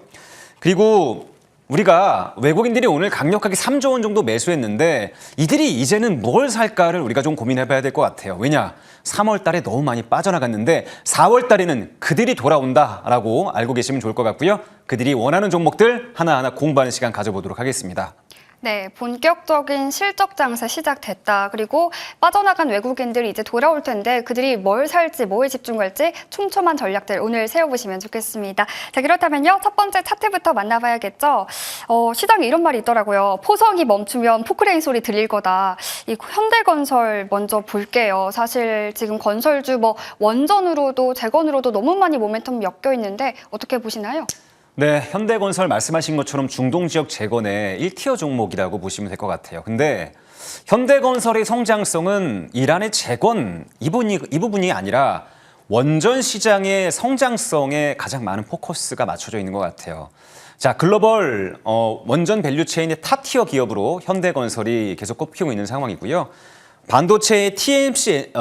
Speaker 3: 그리고 우리가 외국인들이 오늘 강력하게 3조 원 정도 매수했는데 이들이 이제는 뭘 살까를 우리가 좀 고민해봐야 될 것 같아요. 왜냐? 3월 달에 너무 많이 빠져나갔는데 4월 달에는 그들이 돌아온다라고 알고 계시면 좋을 것 같고요. 그들이 원하는 종목들 하나하나 공부하는 시간 가져보도록 하겠습니다.
Speaker 1: 네, 본격적인 실적 장세 시작됐다. 그리고 빠져나간 외국인들이 이제 돌아올 텐데 그들이 뭘 살지, 뭐에 집중할지 촘촘한 전략들 오늘 세워보시면 좋겠습니다. 자, 그렇다면요. 첫 번째 차트부터 만나봐야겠죠. 시장에 이런 말이 있더라고요. 포성이 멈추면 포크레인 소리 들릴 거다. 이 현대건설 먼저 볼게요. 사실 지금 건설주 뭐 원전으로도 재건으로도 너무 많이 모멘텀 엮여 있는데 어떻게 보시나요?
Speaker 3: 네, 현대건설 말씀하신 것처럼 중동 지역 재건의 1티어 종목이라고 보시면 될 것 같아요. 근데 현대건설의 성장성은 이란의 재건 이 부분이 아니라 원전 시장의 성장성에 가장 많은 포커스가 맞춰져 있는 것 같아요. 자, 글로벌 원전 밸류체인의 탑티어 기업으로 현대건설이 계속 꼽히고 있는 상황이고요. 반도체의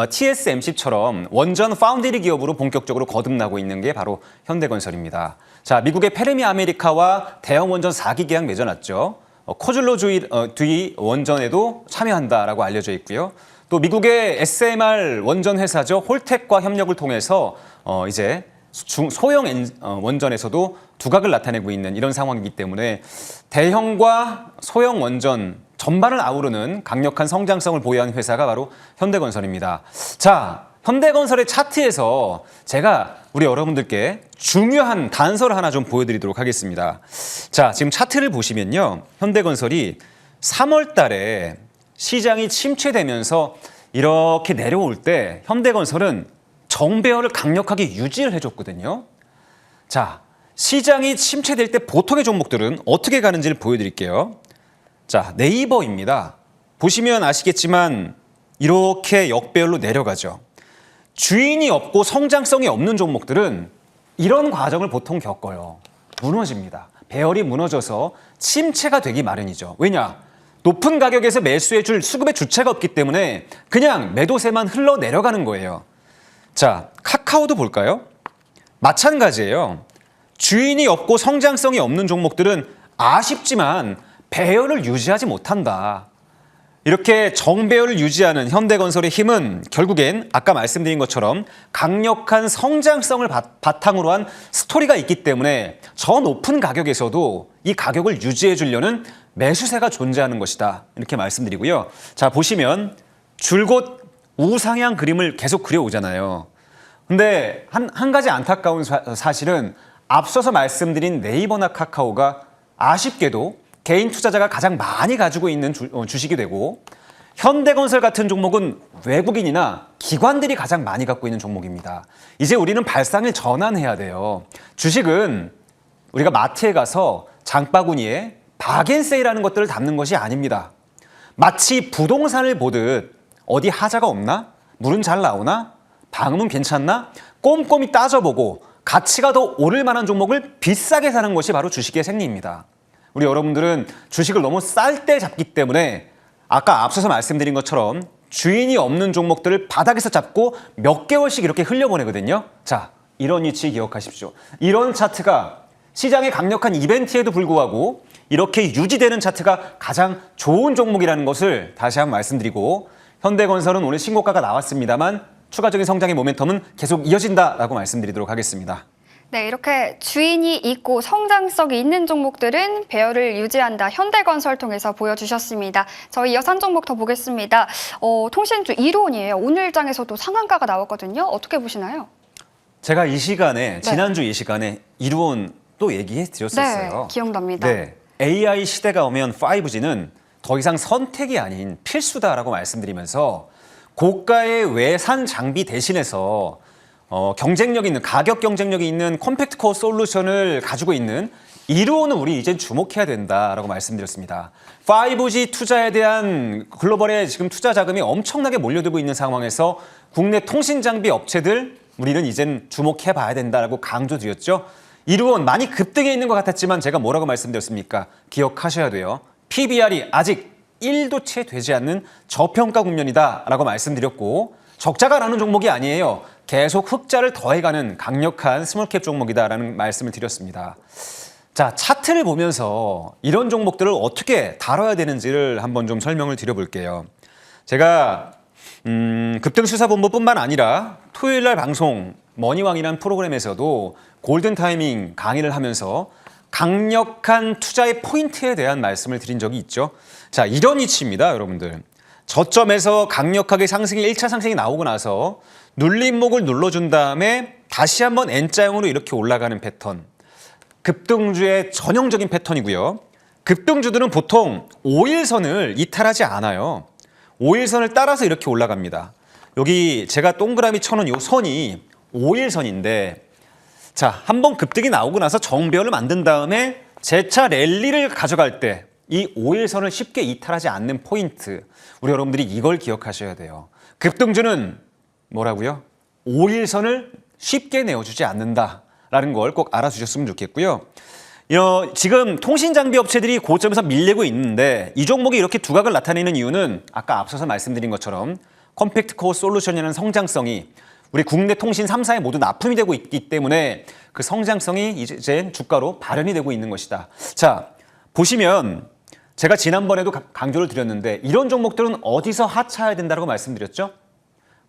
Speaker 3: TSMC처럼 원전 파운드리 기업으로 본격적으로 거듭나고 있는 게 바로 현대건설입니다. 자, 미국의 페르미 아메리카와 대형 원전 4기 계약 맺어놨죠. 코즐로 듀이 원전에도 참여한다라고 알려져 있고요. 또 미국의 SMR 원전 회사죠. 홀텍과 협력을 통해서 이제 소형 원전에서도 두각을 나타내고 있는 이런 상황이기 때문에 대형과 소형 원전 전반을 아우르는 강력한 성장성을 보유한 회사가 바로 현대건설입니다. 자, 현대건설의 차트에서 제가 우리 여러분들께 중요한 단서를 하나 좀 보여드리도록 하겠습니다. 자, 지금 차트를 보시면요. 현대건설이 3월 달에 시장이 침체되면서 이렇게 내려올 때 현대건설은 정배열을 강력하게 유지를 해줬거든요. 자, 시장이 침체될 때 보통의 종목들은 어떻게 가는지를 보여드릴게요. 자, 네이버입니다. 보시면 아시겠지만 이렇게 역배열로 내려가죠. 주인이 없고 성장성이 없는 종목들은 이런 과정을 보통 겪어요. 무너집니다. 배열이 무너져서 침체가 되기 마련이죠. 왜냐? 높은 가격에서 매수해줄 수급의 주체가 없기 때문에 그냥 매도세만 흘러내려가는 거예요. 자, 카카오도 볼까요? 마찬가지예요. 주인이 없고 성장성이 없는 종목들은 아쉽지만 배열을 유지하지 못한다. 이렇게 정배열을 유지하는 현대건설의 힘은 결국엔 아까 말씀드린 것처럼 강력한 성장성을 바탕으로 한 스토리가 있기 때문에 저 높은 가격에서도 이 가격을 유지해 주려는 매수세가 존재하는 것이다. 이렇게 말씀드리고요. 자, 보시면 줄곧 우상향 그림을 계속 그려오잖아요. 근데 한 가지 안타까운 사실은 앞서서 말씀드린 네이버나 카카오가 아쉽게도 개인 투자자가 가장 많이 가지고 있는 주식이 되고 현대건설 같은 종목은 외국인이나 기관들이 가장 많이 갖고 있는 종목입니다. 이제 우리는 발상을 전환해야 돼요. 주식은 우리가 마트에 가서 장바구니에 박앤세일하는 것들을 담는 것이 아닙니다. 마치 부동산을 보듯 어디 하자가 없나? 물은 잘 나오나? 방음은 괜찮나? 꼼꼼히 따져보고 가치가 더 오를 만한 종목을 비싸게 사는 것이 바로 주식의 생리입니다. 우리 여러분들은 주식을 너무 쌀 때 잡기 때문에 아까 앞서서 말씀드린 것처럼 주인이 없는 종목들을 바닥에서 잡고 몇 개월씩 이렇게 흘려보내거든요. 자, 이런 위치 기억하십시오. 이런 차트가 시장의 강력한 이벤트에도 불구하고 이렇게 유지되는 차트가 가장 좋은 종목이라는 것을 다시 한번 말씀드리고 현대건설은 오늘 신고가가 나왔습니다만 추가적인 성장의 모멘텀은 계속 이어진다라고 말씀드리도록 하겠습니다.
Speaker 1: 네, 이렇게 주인이 있고 성장성이 있는 종목들은 배열을 유지한다. 현대건설 통해서 보여주셨습니다. 저희 이어서 한 종목 더 보겠습니다. 통신주 이로온이에요. 오늘 장에서도 상한가가 나왔거든요. 어떻게 보시나요?
Speaker 3: 제가 이 시간에 지난주 이 시간에 이로온 또 얘기해 드렸었어요.
Speaker 1: 네, 기억납니다.
Speaker 3: 네, AI 시대가 오면 5G는 더 이상 선택이 아닌 필수다라고 말씀드리면서 고가의 외산 장비 대신해서 경쟁력 있는 가격 경쟁력이 있는 컴팩트 코어 솔루션을 가지고 있는 이로온은 우리 이제 주목해야 된다라고 말씀드렸습니다. 5G 투자에 대한 글로벌의 지금 투자 자금이 엄청나게 몰려들고 있는 상황에서 국내 통신 장비 업체들 우리는 이젠 주목해 봐야 된다라고 강조드렸죠. 이로온 많이 급등해 있는 것 같았지만 제가 뭐라고 말씀드렸습니까? 기억하셔야 돼요. PBR이 아직 1도 채 되지 않는 저평가 국면이다라고 말씀드렸고 적자가 나는 종목이 아니에요. 계속 흑자를 더해가는 강력한 스몰캡 종목이다라는 말씀을 드렸습니다. 자, 차트를 보면서 이런 종목들을 어떻게 다뤄야 되는지를 한번 좀 설명을 드려볼게요. 제가 급등수사본부뿐만 아니라 토요일 날 방송 머니왕이라는 프로그램에서도 골든타이밍 강의를 하면서 강력한 투자의 포인트에 대한 말씀을 드린 적이 있죠. 자, 이런 위치입니다, 여러분들. 저점에서 강력하게 상승이 1차 상승이 나오고 나서 눌림목을 눌러준 다음에 다시 한번 N자형으로 이렇게 올라가는 패턴. 급등주의 전형적인 패턴이고요. 급등주들은 보통 5일선을 이탈하지 않아요. 5일선을 따라서 이렇게 올라갑니다. 여기 제가 동그라미 쳐놓은 이 선이 5일선인데 자, 한번 급등이 나오고 나서 정배열을 만든 다음에 재차 랠리를 가져갈 때 이 5일선을 쉽게 이탈하지 않는 포인트. 우리 여러분들이 이걸 기억하셔야 돼요. 급등주는 뭐라고요? 5일선을 쉽게 내어주지 않는다라는 걸 꼭 알아주셨으면 좋겠고요. 지금 통신장비 업체들이 고점에서 밀리고 있는데 이 종목이 이렇게 두각을 나타내는 이유는 아까 앞서서 말씀드린 것처럼 컴팩트 코어 솔루션이라는 성장성이 우리 국내 통신 3사에 모두 납품이 되고 있기 때문에 그 성장성이 이제 주가로 발현이 되고 있는 것이다. 자, 보시면 제가 지난번에도 강조를 드렸는데 이런 종목들은 어디서 하차해야 된다고 말씀드렸죠?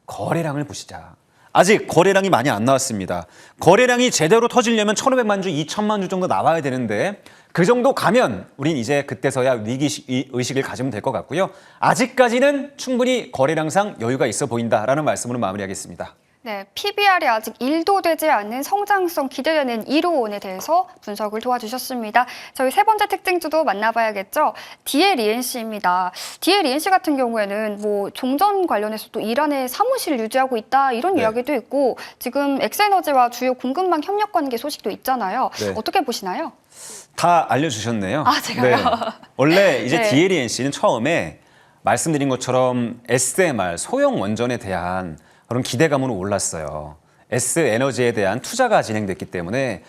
Speaker 3: 거래량을 보시자. 아직 거래량이 많이 안 나왔습니다. 거래량이 제대로 터지려면 1,500만 주, 2,000만 주 정도 나와야 되는데 그 정도 가면 우린 이제 그때서야 위기의식을 가지면 될 것 같고요. 아직까지는 충분히 거래량상 여유가 있어 보인다라는 말씀으로 마무리하겠습니다.
Speaker 1: 네, PBR이 아직 1도 되지 않는 성장성 기대되는 1호원에 대해서 분석을 도와주셨습니다. 저희 세 번째 특징주도 만나봐야겠죠. DLENC입니다. DLENC 같은 경우에는 뭐 종전 관련해서도 이란에 사무실을 유지하고 있다 이런
Speaker 3: 네.
Speaker 1: 이야기도 있고 지금 엑스에너지와 주요 공급망 협력 관계 소식도 있잖아요.
Speaker 3: 네.
Speaker 1: 어떻게 보시나요?
Speaker 3: 다 알려주셨네요.
Speaker 1: 아, 제가요?
Speaker 3: 네. 원래 이제
Speaker 1: 네.
Speaker 3: DLENC는 처음에 말씀드린 것처럼 SMR, 소형 원전에 대한 그런 기대감으로 올랐어요. S에너지에 대한 투자가 진행됐기 때문에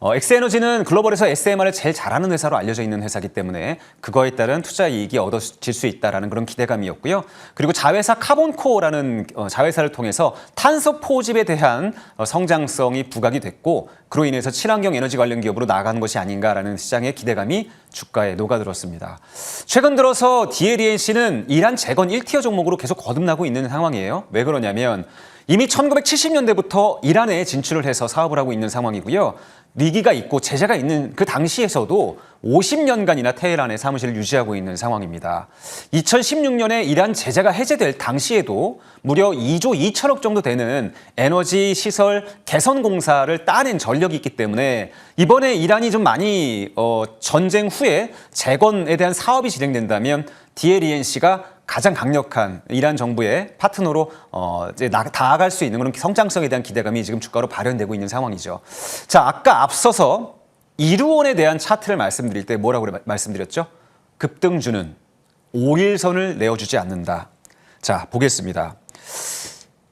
Speaker 3: X에너지는 글로벌에서 SMR을 제일 잘하는 회사로 알려져 있는 회사이기 때문에 그거에 따른 투자 이익이 얻어질 수 있다는 그런 기대감이었고요. 그리고 자회사 카본코어라는 자회사를 통해서 탄소 포집에 대한 성장성이 부각이 됐고 그로 인해서 친환경 에너지 관련 기업으로 나아가는 것이 아닌가라는 시장의 기대감이 주가에 녹아들었습니다. 최근 들어서 DLENC는 이란 재건 1티어 종목으로 계속 거듭나고 있는 상황이에요. 왜 그러냐면 이미 1970년대부터 이란에 진출을 해서 사업을 하고 있는 상황이고요. 위기가 있고 제재가 있는 그 당시에서도 50년간이나 테헤란에 사무실을 유지하고 있는 상황입니다. 2016년에 이란 제재가 해제될 당시에도 무려 2조 2천억 정도 되는 에너지 시설 개선 공사를 따낸 전력이 있기 때문에 이번에 이란이 좀 많이 전쟁 후에 재건에 대한 사업이 진행된다면 DLENC가 가장 강력한 이란 정부의 파트너로 이제 다가갈 수 있는 그런 성장성에 대한 기대감이 지금 주가로 발현되고 있는 상황이죠. 자, 아까 앞서서 이루원에 대한 차트를 말씀드릴 때 뭐라고 말씀드렸죠? 급등주는 5일선을 내어주지 않는다. 자, 보겠습니다.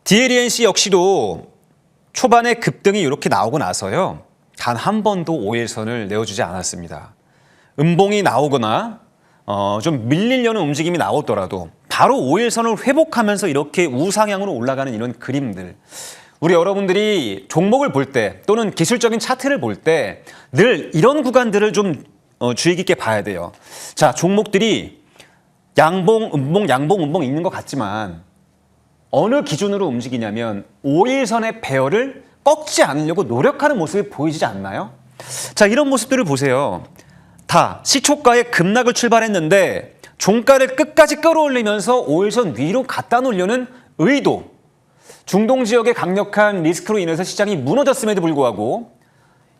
Speaker 3: DLENC 역시도 초반에 급등이 이렇게 나오고 나서요. 단 한 번도 5일선을 내어주지 않았습니다. 음봉이 나오거나 좀 밀리려는 움직임이 나오더라도 바로 5일선을 회복하면서 이렇게 우상향으로 올라가는 이런 그림들. 우리 여러분들이 종목을 볼 때 또는 기술적인 차트를 볼 때 늘 이런 구간들을 좀 주의 깊게 봐야 돼요. 자, 종목들이 양봉, 음봉, 양봉, 음봉 있는 것 같지만 어느 기준으로 움직이냐면 5일선의 배열을 꺾지 않으려고 노력하는 모습이 보이지 않나요? 자, 이런 모습들을 보세요. 다 시초가의 급락을 출발했는데 종가를 끝까지 끌어올리면서 5일선 위로 갖다 놓으려는 의도. 중동 지역의 강력한 리스크로 인해서 시장이 무너졌음에도 불구하고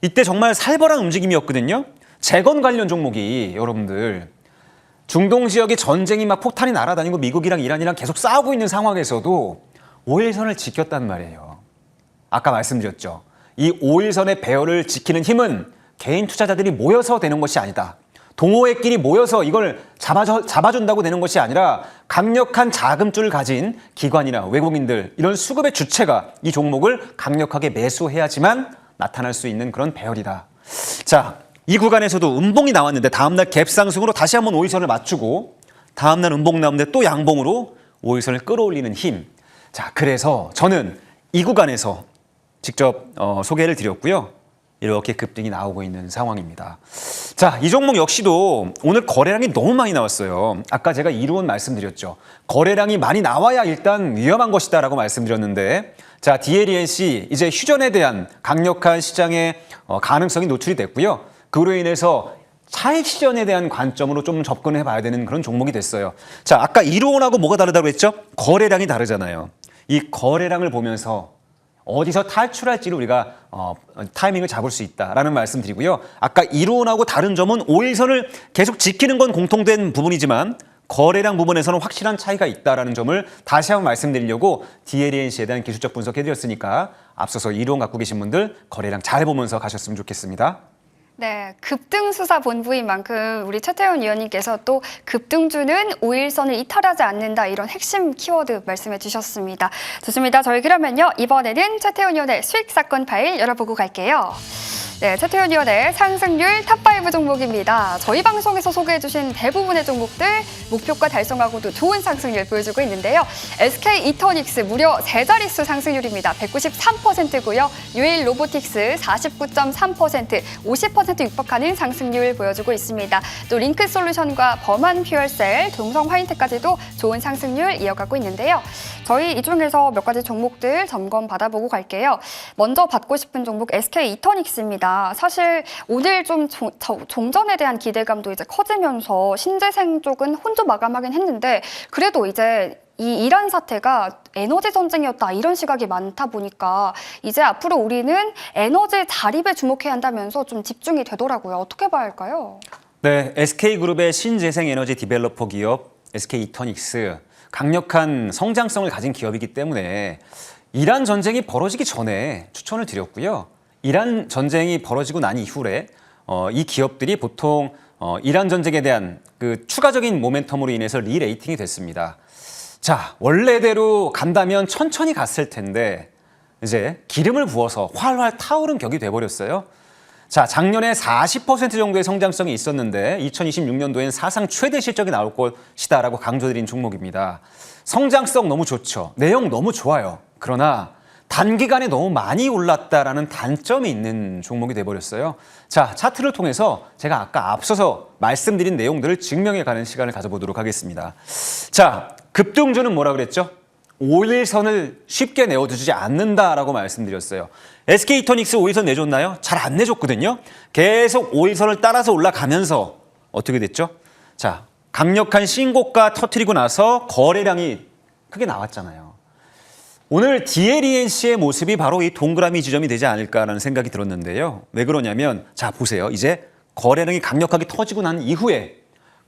Speaker 3: 이때 정말 살벌한 움직임이었거든요. 재건 관련 종목이 여러분들 중동 지역의 전쟁이 막 폭탄이 날아다니고 미국이랑 이란이랑 계속 싸우고 있는 상황에서도 5일선을 지켰단 말이에요. 아까 말씀드렸죠. 이 5일선의 배열을 지키는 힘은 개인 투자자들이 모여서 되는 것이 아니다. 동호회끼리 모여서 이걸 잡아준다고 되는 것이 아니라 강력한 자금줄을 가진 기관이나 외국인들 이런 수급의 주체가 이 종목을 강력하게 매수해야지만 나타날 수 있는 그런 배열이다. 자, 이 구간에서도 음봉이 나왔는데 다음날 갭상승으로 다시 한번 5일선을 맞추고 다음날 음봉 나오는데 또 양봉으로 5일선을 끌어올리는 힘. 자, 그래서 저는 이 구간에서 직접 소개를 드렸고요. 이렇게 급등이 나오고 있는 상황입니다. 자, 이 종목 역시도 오늘 거래량이 너무 많이 나왔어요. 아까 제가 이론 말씀드렸죠. 거래량이 많이 나와야 일단 위험한 것이다라고 말씀드렸는데, 자, DLENC 이제 휴전에 대한 강력한 시장의 가능성이 노출이 됐고요. 그로 인해서 차익 실현에 대한 관점으로 좀 접근해 봐야 되는 그런 종목이 됐어요. 자, 아까 이론하고 뭐가 다르다고 했죠? 거래량이 다르잖아요. 이 거래량을 보면서 어디서 탈출할지를 우리가 타이밍을 잡을 수 있다라는 말씀드리고요. 아까 이론하고 다른 점은 5일선을 계속 지키는 건 공통된 부분이지만 거래량 부분에서는 확실한 차이가 있다라는 점을 다시 한번 말씀드리려고 DLENC에 대한 기술적 분석해드렸으니까 앞서서 이론 갖고 계신 분들 거래량 잘 보면서 가셨으면 좋겠습니다.
Speaker 1: 네, 급등수사본부인 만큼 우리 최태원 위원님께서 또 급등주는 5일선을 이탈하지 않는다 이런 핵심 키워드 말씀해 주셨습니다. 좋습니다. 저희 그러면요 이번에는 최태원 위원의 수익사건 파일 열어보고 갈게요. 네, 최태원 위원의 상승률 탑5 종목입니다. 저희 방송에서 소개해주신 대부분의 종목들 목표가 달성하고도 좋은 상승률 보여주고 있는데요. SK 이터닉스 무려 3자릿수 상승률입니다. 193%고요. 유일 로보틱스 49.3%, 50% 육박하는 상승률 보여주고 있습니다. 또 링크솔루션과 범한 퓨얼셀, 동성 화이트까지도 좋은 상승률 이어가고 있는데요. 저희 이 중에서 몇 가지 종목들 점검 받아보고 갈게요. 먼저 받고 싶은 종목 SK 이터닉스입니다. 사실 오늘 좀 종전에 대한 기대감도 이제 커지면서 신재생 쪽은 혼조 마감하긴 했는데 그래도 이제 이 이란 사태가 에너지 전쟁이었다 이런 시각이 많다 보니까 이제 앞으로 우리는 에너지 자립에 주목해야 한다면서 좀 집중이 되더라고요. 어떻게 봐야 할까요?
Speaker 3: 네, SK그룹의 신재생 에너지 디벨로퍼 기업 SK 이터닉스 강력한 성장성을 가진 기업이기 때문에 이란 전쟁이 벌어지기 전에 추천을 드렸고요. 이란 전쟁이 벌어지고 난 이후에 이 기업들이 보통 이란 전쟁에 대한 그 추가적인 모멘텀으로 인해서 리레이팅이 됐습니다. 자, 원래대로 간다면 천천히 갔을 텐데 이제 기름을 부어서 활활 타오른 격이 돼버렸어요. 자, 작년에 40% 정도의 성장성이 있었는데 2026년도엔 사상 최대 실적이 나올 것이다라고 강조드린 종목입니다. 성장성 너무 좋죠. 내용 너무 좋아요. 그러나 단기간에 너무 많이 올랐다라는 단점이 있는 종목이 돼버렸어요. 자, 차트를 통해서 제가 아까 앞서서 말씀드린 내용들을 증명해가는 시간을 가져보도록 하겠습니다. 자, 급등주는 뭐라 그랬죠? 5일선을 쉽게 내어두지 않는다라고 말씀드렸어요. SK이터닉스 5일선 내줬나요? 잘 안 내줬거든요. 계속 5일선을 따라서 올라가면서 어떻게 됐죠? 자, 강력한 신고가 터트리고 나서 거래량이 크게 나왔잖아요. 오늘 DLENC의 모습이 바로 이 동그라미 지점이 되지 않을까라는 생각이 들었는데요. 왜 그러냐면 자 보세요. 이제 거래량이 강력하게 터지고 난 이후에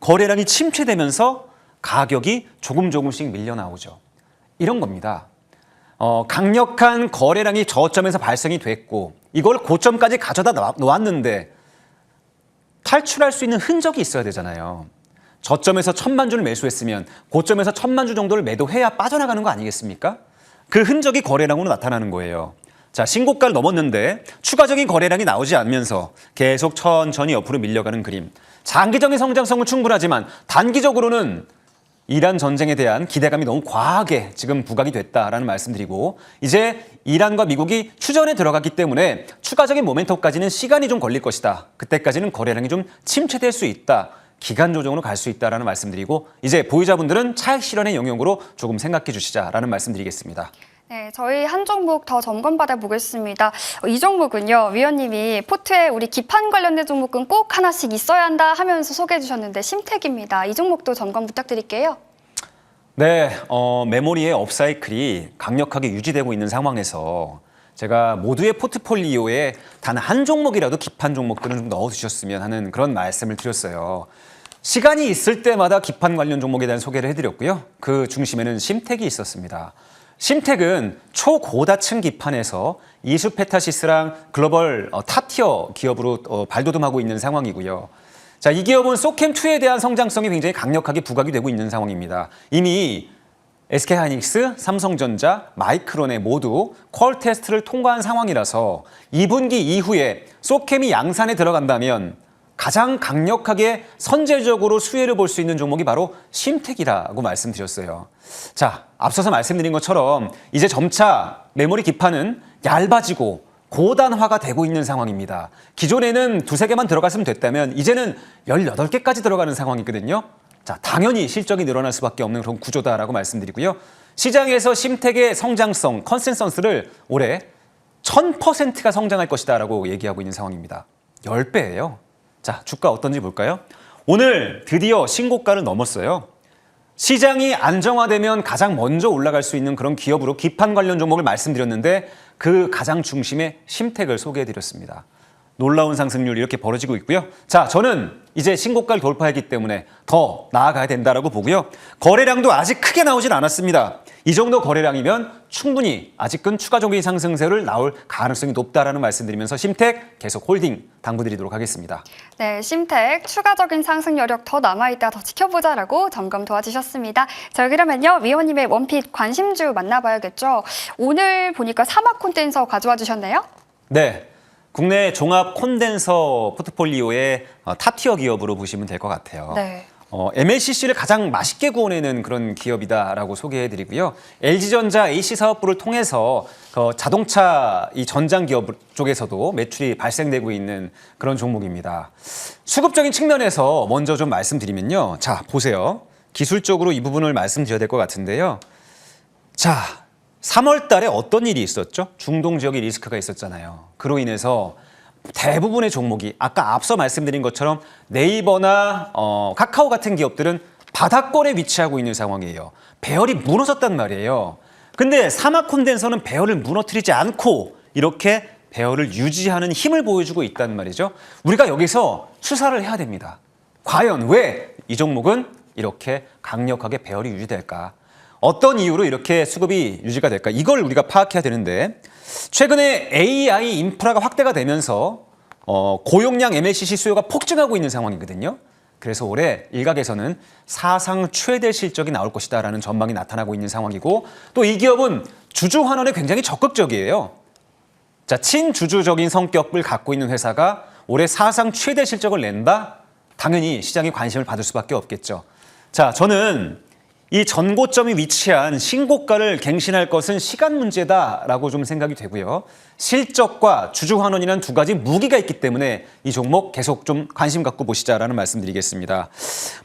Speaker 3: 거래량이 침체되면서 가격이 조금씩 밀려 나오죠. 이런 겁니다. 강력한 거래량이 저점에서 발생이 됐고 이걸 고점까지 가져다 놓았는데 탈출할 수 있는 흔적이 있어야 되잖아요. 저점에서 1000만 주를 매수했으면 고점에서 1000만 주 정도를 매도해야 빠져나가는 거 아니겠습니까? 그 흔적이 거래량으로 나타나는 거예요. 자, 신고가를 넘었는데 추가적인 거래량이 나오지 않으면서 계속 천천히 옆으로 밀려가는 그림. 장기적인 성장성은 충분하지만 단기적으로는 이란 전쟁에 대한 기대감이 너무 과하게 지금 부각이 됐다라는 말씀드리고 이제 이란과 미국이 휴전에 들어갔기 때문에 추가적인 모멘텀까지는 시간이 좀 걸릴 것이다. 그때까지는 거래량이 좀 침체될 수 있다. 기간 조정으로 갈 수 있다라는 말씀드리고 이제 보유자분들은 차익 실현의 영역으로 조금 생각해 주시자라는 말씀드리겠습니다.
Speaker 1: 네, 저희 한 종목 더 점검받아 보겠습니다. 이 종목은요, 위원님이 포트에 우리 기판 관련된 종목은 꼭 하나씩 있어야 한다 하면서 소개해 주셨는데 심택입니다. 이 종목도 점검 부탁드릴게요.
Speaker 3: 네, 메모리의 업사이클이 강력하게 유지되고 있는 상황에서 제가 모두의 포트폴리오에 단 한 종목이라도 기판 종목들은 좀 넣어두셨으면 하는 그런 말씀을 드렸어요. 시간이 있을 때마다 기판 관련 종목에 대한 소개를 해드렸고요. 그 중심에는 심택이 있었습니다. 심택은 초고다층 기판에서 이수페타시스랑 글로벌 탑티어 기업으로 발돋움하고 있는 상황이고요. 자, 이 기업은 소캠2에 대한 성장성이 굉장히 강력하게 부각이 되고 있는 상황입니다. 이미 SK하이닉스, 삼성전자, 마이크론에 모두 퀄 테스트를 통과한 상황이라서 2분기 이후에 소캠이 양산에 들어간다면 가장 강력하게 선제적으로 수혜를 볼 수 있는 종목이 바로 심택이라고 말씀드렸어요. 자, 앞서서 말씀드린 것처럼 이제 점차 메모리 기판은 얇아지고 고단화가 되고 있는 상황입니다. 기존에는 두세 개만 들어갔으면 됐다면 이제는 18개까지 들어가는 상황이거든요. 자, 당연히 실적이 늘어날 수밖에 없는 그런 구조다라고 말씀드리고요. 시장에서 심택의 성장성, 컨센서스를 올해 1000%가 성장할 것이다라고 얘기하고 있는 상황입니다. 10배예요. 자, 주가 어떤지 볼까요? 오늘 드디어 신고가를 넘었어요. 시장이 안정화되면 가장 먼저 올라갈 수 있는 그런 기업으로 기판 관련 종목을 말씀드렸는데 그 가장 중심에 심택을 소개해드렸습니다. 놀라운 상승률 이렇게 벌어지고 있고요. 자, 저는 이제 신고가를 돌파했기 때문에 더 나아가야 된다라고 보고요. 거래량도 아직 크게 나오진 않았습니다. 이 정도 거래량이면 충분히 아직은 추가적인 상승세를 나올 가능성이 높다라는 말씀드리면서 심택 계속 홀딩 당부드리도록 하겠습니다.
Speaker 1: 네, 심택 추가적인 상승 여력 더 남아있다 더 지켜보자라고 점검 도와주셨습니다. 자, 그러면요 위원님의 원핏 관심주 만나봐야겠죠. 오늘 보니까 사막 콘덴서 가져와 주셨네요.
Speaker 3: 네. 국내 종합 콘덴서 포트폴리오의 탑티어 기업으로 보시면 될 것 같아요.
Speaker 1: 네.
Speaker 3: MLCC를 가장 맛있게 구워내는 그런 기업이다라고 소개해드리고요. LG전자 AC 사업부를 통해서 자동차 이 전장 기업 쪽에서도 매출이 발생되고 있는 그런 종목입니다. 수급적인 측면에서 먼저 좀 말씀드리면요. 자, 보세요. 기술적으로 이 부분을 말씀드려야 될 것 같은데요. 자, 3월 달에 어떤 일이 있었죠? 중동 지역의 리스크가 있었잖아요. 그로 인해서 대부분의 종목이 아까 앞서 말씀드린 것처럼 네이버나 카카오 같은 기업들은 바닥권에 위치하고 있는 상황이에요. 배열이 무너졌단 말이에요. 근데 사막 콘덴서는 배열을 무너뜨리지 않고 이렇게 배열을 유지하는 힘을 보여주고 있단 말이죠. 우리가 여기서 수사를 해야 됩니다. 과연 왜 이 종목은 이렇게 강력하게 배열이 유지될까? 어떤 이유로 이렇게 수급이 유지가 될까? 이걸 우리가 파악해야 되는데 최근에 AI 인프라가 확대가 되면서 고용량 MLCC 수요가 폭증하고 있는 상황이거든요. 그래서 올해 일각에서는 사상 최대 실적이 나올 것이다라는 전망이 나타나고 있는 상황이고 또 이 기업은 주주 환원에 굉장히 적극적이에요. 자, 친주주적인 성격을 갖고 있는 회사가 올해 사상 최대 실적을 낸다? 당연히 시장이 관심을 받을 수밖에 없겠죠. 자, 저는 이 전고점이 위치한 신고가를 갱신할 것은 시간 문제다라고 좀 생각이 되고요. 실적과 주주 환원이라는 두 가지 무기가 있기 때문에 이 종목 계속 좀 관심 갖고 보시자라는 말씀드리겠습니다.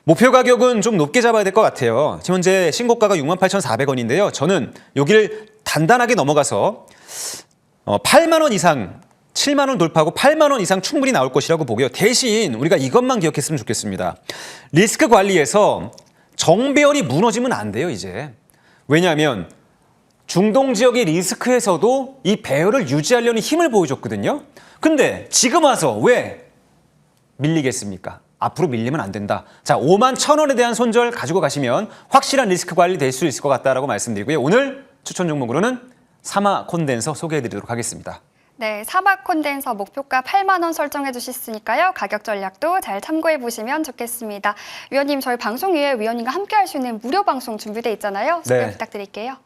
Speaker 3: 목표 가격은 좀 높게 잡아야 될 것 같아요. 지금 현재 신고가가 68,400원인데요. 저는 여기를 단단하게 넘어가서 8만 원 이상 7만 원 돌파하고 8만 원 이상 충분히 나올 것이라고 보고요. 대신 우리가 이것만 기억했으면 좋겠습니다. 리스크 관리에서 정배열이 무너지면 안 돼요, 이제. 왜냐하면 중동 지역의 리스크에서도 이 배열을 유지하려는 힘을 보여줬거든요. 근데 지금 와서 왜 밀리겠습니까? 앞으로 밀리면 안 된다. 자, 5만 1,000원에 대한 손절 가지고 가시면 확실한 리스크 관리 될 수 있을 것 같다라고 말씀드리고요. 오늘 추천 종목으로는 사마 콘덴서 소개해드리도록 하겠습니다.
Speaker 1: 네, 사막 콘덴서 목표가 8만 원 설정해 주셨으니까요. 가격 전략도 잘 참고해 보시면 좋겠습니다. 위원님, 저희 방송 위에 위원님과 함께 할 수 있는 무료 방송 준비돼 있잖아요. 소개
Speaker 3: 네.
Speaker 1: 부탁드릴게요.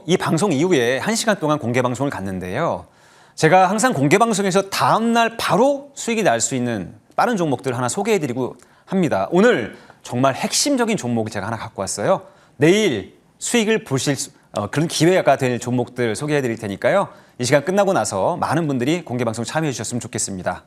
Speaker 3: 이 방송 이후에 1시간 동안 공개 방송을 갔는데요. 제가 항상 공개 방송에서 다음 날 바로 수익이 날 수 있는 빠른 종목들 하나 소개해드리고 합니다. 오늘 정말 핵심적인 종목을 제가 하나 갖고 왔어요. 내일 수익을 보실 그런 기회가 될 종목들 소개해드릴 테니까요. 이 시간 끝나고 나서 많은 분들이 공개 방송 참여해 주셨으면 좋겠습니다.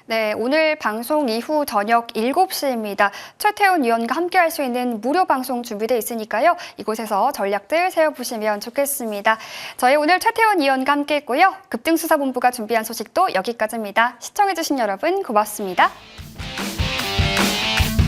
Speaker 1: 네, 오늘 방송 이후 저녁 7시입니다. 최태훈 위원과 함께 할 수 있는 무료 방송 준비되어 있으니까요. 이곳에서 전략들 세워보시면 좋겠습니다. 저희 오늘 최태훈 위원과 함께 했고요. 급등수사본부가 준비한 소식도 여기까지입니다. 시청해주신 여러분 고맙습니다.